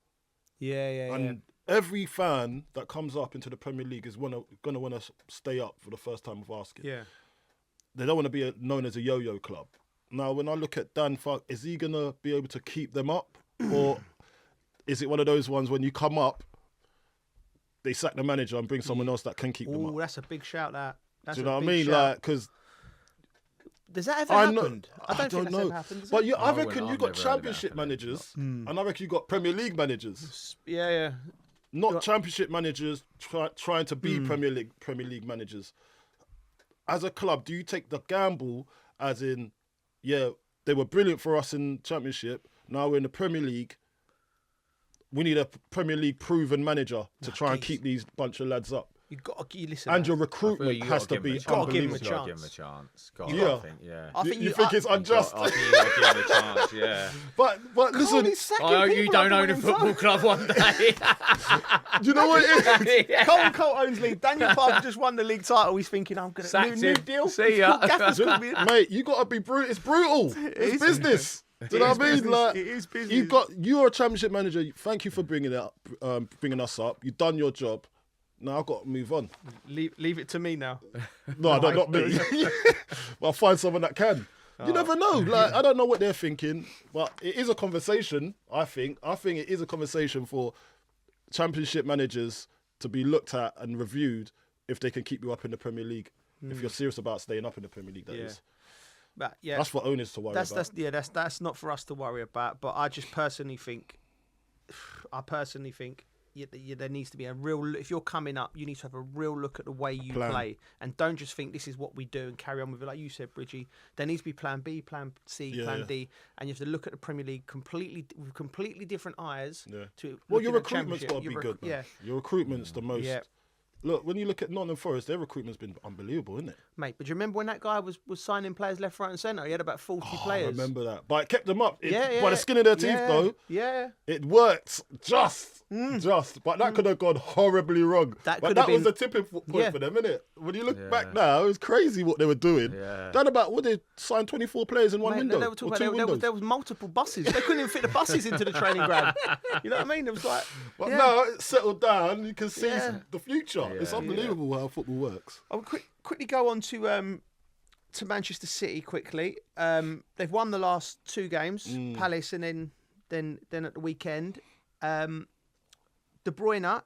Yeah. And every fan that comes up into the Premier League is gonna want to stay up for the first time of asking. Yeah. They don't want to be known as a yo-yo club. Now, when I look at Dan Fark, is he going to be able to keep them up? Or is it one of those ones when you come up, they sack the manager and bring someone else that can keep them up? Oh, that's a big shout, that. That's Do you know what I mean? shout. like, because... Does that ever happen? I don't think know. That's ever happened. But I reckon you've got Championship managers, and I reckon you've got Premier League managers. Yeah. Not Championship managers trying to be Premier League managers. As a club, do you take the gamble as in, they were brilliant for us in Championship, now we're in the Premier League, we need a Premier League proven manager to try and keep these bunch of lads up? You've got to listen. And your recruitment has to be unbelievable. Give him a chance. I think you think it's unjust. I think you got to give him a chance, yeah. But listen, I hope you don't own a football club one day. Do you know what it is? Cole owns league. Daniel Parker just won the league title. He's thinking, I'm going to new deal. See ya. Mate, you got to be brutal. It's brutal. It's business. Do you know what I mean? Like, it is business. You're a Championship manager. Thank you for bringing us up. You've done your job. Now I've got to move on. Leave it to me now. No, not me. But I'll find someone that can. You never know. Like, I don't know what they're thinking, but it is a conversation. I think it is a conversation for Championship managers to be looked at and reviewed if they can keep you up in the Premier League. If you're serious about staying up in the Premier League, that is. But that's for owners to worry about. That's not for us to worry about. But I just personally think. There needs to be a real. If you're coming up, you need to have a real look at the way you play, and don't just think this is what we do and carry on with it. Like you said, Bridgie, there needs to be Plan B, Plan C, Plan D, and you have to look at the Premier League with completely different eyes. Yeah. Your recruitment's got to be good. Man. Yeah. Your recruitment's the most. Yeah. Look, when you look at Nottingham Forest, their recruitment's been unbelievable, isn't it? Mate, but do you remember when that guy was signing players left, right and centre? He had about 40 players. I remember that. But it kept them up. By the skin of their teeth, though. Yeah. It worked just. but that could have gone horribly wrong. That but could that have was been- a tipping point Yeah. for them, innit? When you look Yeah. back now, it was crazy what they were doing. Yeah. Done about, what, they signed 24 players in one Mate, window? they were talking or about two windows? there was multiple buses. They couldn't even fit the buses into the training ground. You know what I mean? It was like, But yeah. now it's settled down. You can see Yeah. the future. It's Yeah. unbelievable how football works. I'll quickly go on to Manchester City quickly. They've won the last 2 games, Palace, and then at the weekend, De Bruyne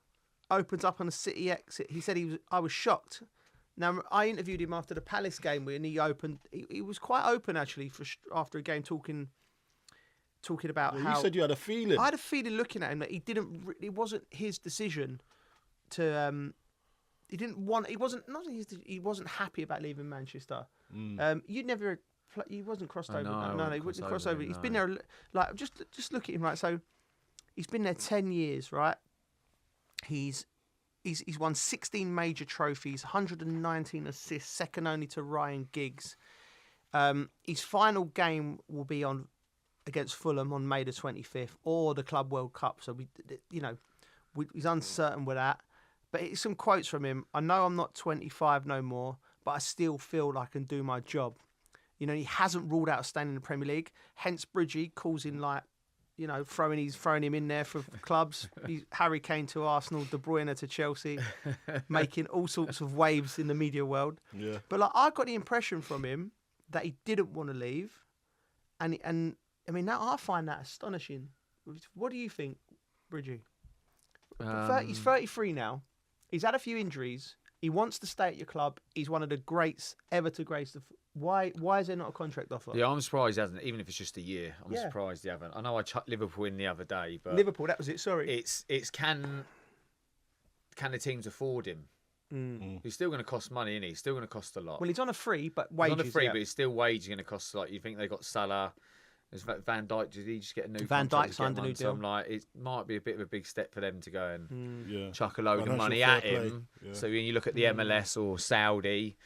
opens up on a City exit. He said I was shocked. Now I interviewed him after the Palace game when he opened. He was quite open actually after a game, talking about Yeah, how you said you had a feeling. I had a feeling looking at him that he didn't. It wasn't his decision to. He didn't want. He wasn't. Not his. He wasn't happy about leaving Manchester. You never. He wasn't crossed over. know, No, I he wouldn't wasn't cross crossed over over. him, He's no. been there. Like just look at him. Right, so he's been there 10 years. Right. He's won 16 major trophies, 119 assists, second only to Ryan Giggs. His final game will be against Fulham on May the 25th, or the Club World Cup. So he's uncertain with that. But it's some quotes from him. I know I'm not 25 no more, but I still feel like I can do my job. He hasn't ruled out staying in the Premier League. Hence, Bridgie calls him throwing him in there for clubs. Harry Kane to Arsenal, De Bruyne to Chelsea, making all sorts of waves in the media world. Yeah. But I got the impression from him that he didn't want to leave, and I mean now I find that astonishing. What do you think, Bridgie? He's 33 now. He's had a few injuries. He wants to stay at your club. He's one of the greats ever to grace the. Why is there not a contract offer? Yeah, I'm surprised he hasn't, even if it's just a year. I'm Yeah. surprised he haven't. I know I chucked Liverpool in the other day, but Liverpool, that was it. Sorry. it's can the teams afford him? He's still going to cost money, isn't he? He's still going to cost a lot. Well, he's on a free, but He's wages. on a free, yeah. but it's still wages going to cost a lot. You think they got Salah? There's Van Dijk. Did he just get a new? Van contract Dijk to signed get a new one? So deal. I'm like, it might be a bit of a big step for them to go and Yeah. chuck a load of Financial money fair at play. him. Yeah. So when you look at the MLS or Saudi,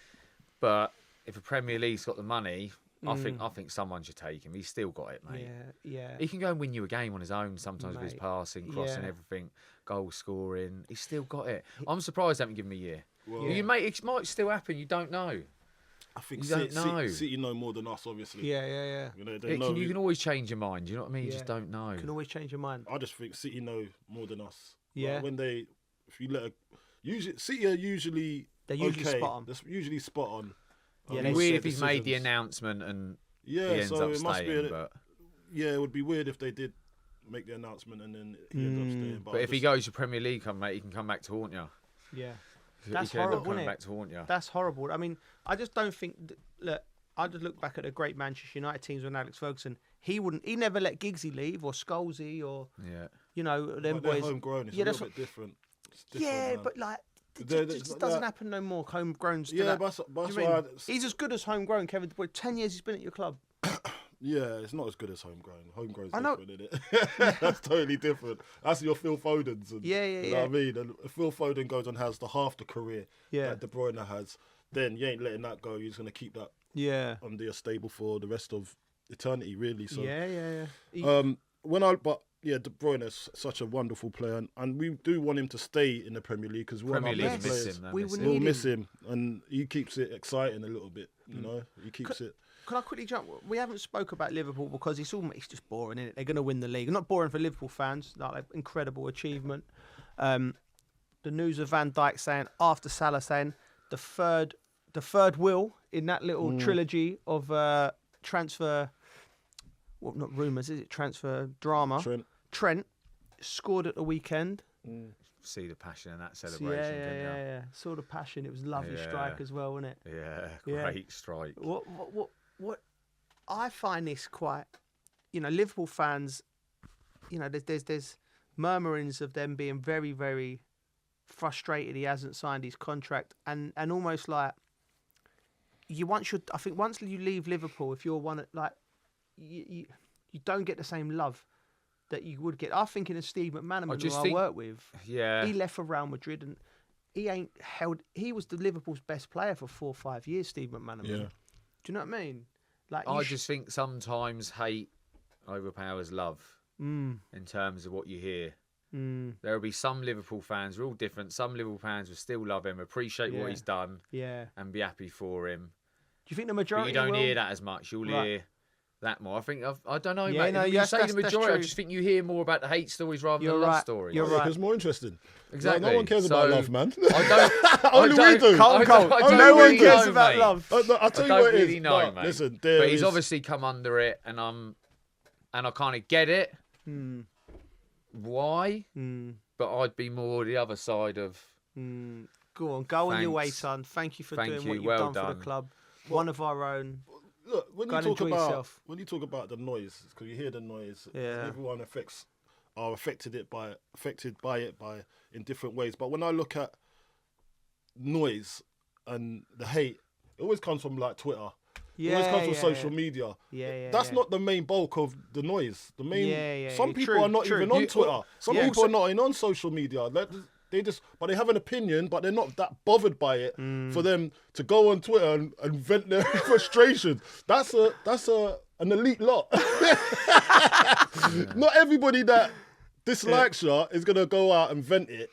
but if a Premier League's got the money, I think someone should take him. He's still got it, mate. Yeah. He can go and win you a game on his own sometimes with his Mate, passing, crossing, yeah. everything, goal scoring. He's still got it. I'm surprised they haven't given him a year. Well, You mate, it might still happen. You don't know. I think You don't know. City know more than us, obviously. Yeah. They know. You can always change your mind. You know what I mean? You just Yeah. don't know. You can always change your mind. I just think City know more than us. Yeah. Like if you let City are usually They're usually okay. spot on. That's usually spot on. Yeah, It'd they be weird set if he's made the decisions. announcement and Yeah, he ends so up it must staying. be. But Yeah, it would be weird if they did make the announcement and then he ends up staying. but if he goes to Premier League, mate, he can come back to haunt you. Yeah. He That's can end up horrible, coming isn't it? back to haunt you. That's horrible. I mean, I just don't think. Look, I just look back at the great Manchester United teams with Alex Ferguson. He never let Giggsy leave or Scholesy or Yeah. them they're boys. homegrown. It's Yeah, a that's little bit different. It's different, Yeah, man. but like. They're- It just they're- doesn't that- happen no more. Homegrown. Yeah, that's Do why. you mean? He's as good as homegrown, Kevin De Bruyne. 10 years he's been at your club. Yeah, it's not as good as homegrown. Homegrown's I know. different, innit? That's totally different. That's your Phil Fodens. And, Yeah, You know what I mean? And if Phil Foden goes and has the half the career Yeah. that De Bruyne has, then you ain't letting that go. You're just going to keep that Yeah. under your stable for the rest of eternity, really. So, Yeah. De Bruyne is such a wonderful player, and we do want him to stay in the Premier League because we're one Premier of our League best miss players. him. We miss would him. We'll need miss him, and he keeps it exciting a little bit. You know, he keeps it. Can I quickly jump? We haven't spoke about Liverpool because it's just boring, isn't it? They're going to win the league. Not boring for Liverpool fans. Like incredible achievement. The news of Van Dijk saying after Salah saying the third will in that little trilogy of transfer. Well, not rumours, is it? Transfer drama. Trent scored at the weekend. See the passion in that So, celebration, didn't you? yeah. Saw the passion. It was a lovely Yeah. strike as well, wasn't it? Yeah, Yeah. great strike. What I find this quite, Liverpool fans, there's murmurings of them being very, very frustrated he hasn't signed his contract and almost like I think once you leave Liverpool, if you're one like you don't get the same love that you would get. I'm thinking of Steve McManaman, who I work with. Yeah. He left for Real Madrid and he was the Liverpool's best player for 4 or 5 years, Steve McManaman. Yeah. Do you know what I mean? Like I just think sometimes hate overpowers love Mm. in terms of what you hear. There will be some Liverpool fans, we're all different. Some Liverpool fans will still love him, appreciate what he's done, and be happy for him. Do you think the But majority you don't will? hear that as much. You'll hear that more. I think I don't know, Yeah, mate. no, When you yes, say the that's majority, I true. just think you hear more about the hate stories rather You're than love right. stories. You're right. It's more interesting. Exactly. Like, no one cares So, about love, man. Only we do. No one cares about love. I'll tell I you don't what it really is. know, Right, mate. listen, But he's obviously come under it, and I kind of get it. Why? But I'd be more the other side of. Go on your way, Thanks. son. Thank you for Thank doing you. what you've Well done for done. the club. One of our own. Look, when Go you and talk enjoy about yourself. the noise, because you hear the noise, Yeah. everyone are affected by it in different ways. But when I look at noise and the hate, it always comes from like Twitter. It always comes from social media. That's not the main bulk of the noise. The main some people are not even on Twitter. Some people are not even on social media. But they have an opinion, but they're not that bothered by it for them to go on Twitter and vent their frustration. That's an elite lot. Not everybody that dislikes you is gonna go out and vent it.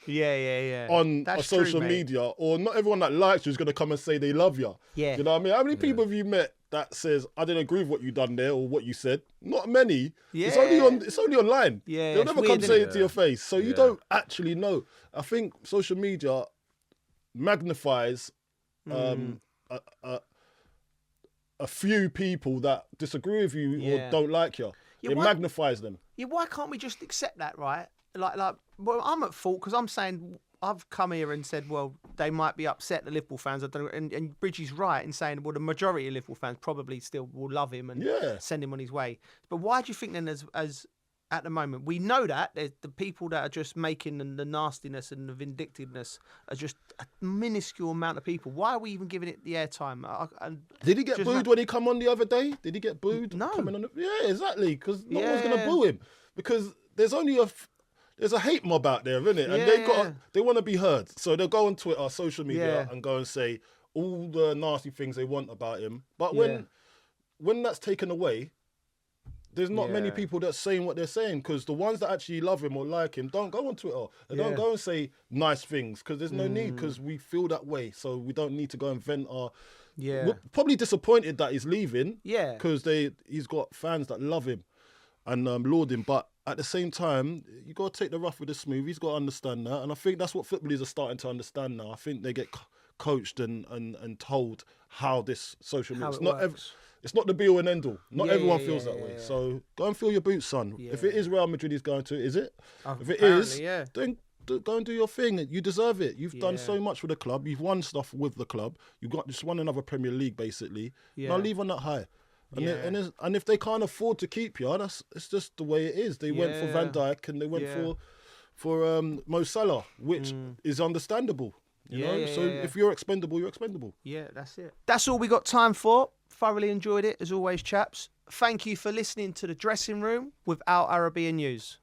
On That's social true, mate. media, or not everyone that likes you is gonna come and say they love you. Yeah. You know what I mean? How many people have you met that says I didn't agree with what you done there or what you said? Not many. It's only online. Yeah, They'll it's never weird, come say innit? it to your face. So you don't actually know. I think social media magnifies a few people that disagree with you or don't like you. It magnifies them. Yeah, why can't we just accept that, right? Like, well, I'm at fault because I'm saying I've come here and said, well, they might be upset, the Liverpool fans. And Bridgie's right in saying, well, the majority of Liverpool fans probably still will love him and send him on his way. But why do you think then, as at the moment, we know that there's the people that are just making the nastiness and the vindictiveness are just a minuscule amount of people. Why are we even giving it the airtime? Did he get booed when he come on the other day? Did he get booed? No. Coming on yeah, exactly. Because no one's gonna boo him because there's only there's a hate mob out there, isn't it? And they want to be heard, so they'll go on Twitter, social media, and go and say all the nasty things they want about him. But when that's taken away, there's not many people that's saying what they're saying, because the ones that actually love him or like him don't go on Twitter. They don't go and say nice things because there's no need, because we feel that way. So we don't need to go and vent our... We're probably disappointed that he's leaving because he's got fans that love him and laud him. But at the same time, you got to take the rough with the smooth. He's got to understand that. And I think that's what footballers are starting to understand now. I think they get coached and told how this social media... It's not the be all and end all. Not everyone feels that way. So go and fill your boots, son. If it is Real Madrid he's going to, is it? If it is, then go and do your thing. You deserve it. You've done so much for the club. You've won stuff with the club. You've got just won another Premier League, basically. Now leave on that high. And if they can't afford to keep you, it's just the way it is. They went for Van Dijk and they went for Mo Salah, which is understandable. You know? If you're expendable, you're expendable. Yeah, that's it. That's all we got time for. Thoroughly enjoyed it, as always, chaps. Thank you for listening to The Dressing Room with Al Arabiya News.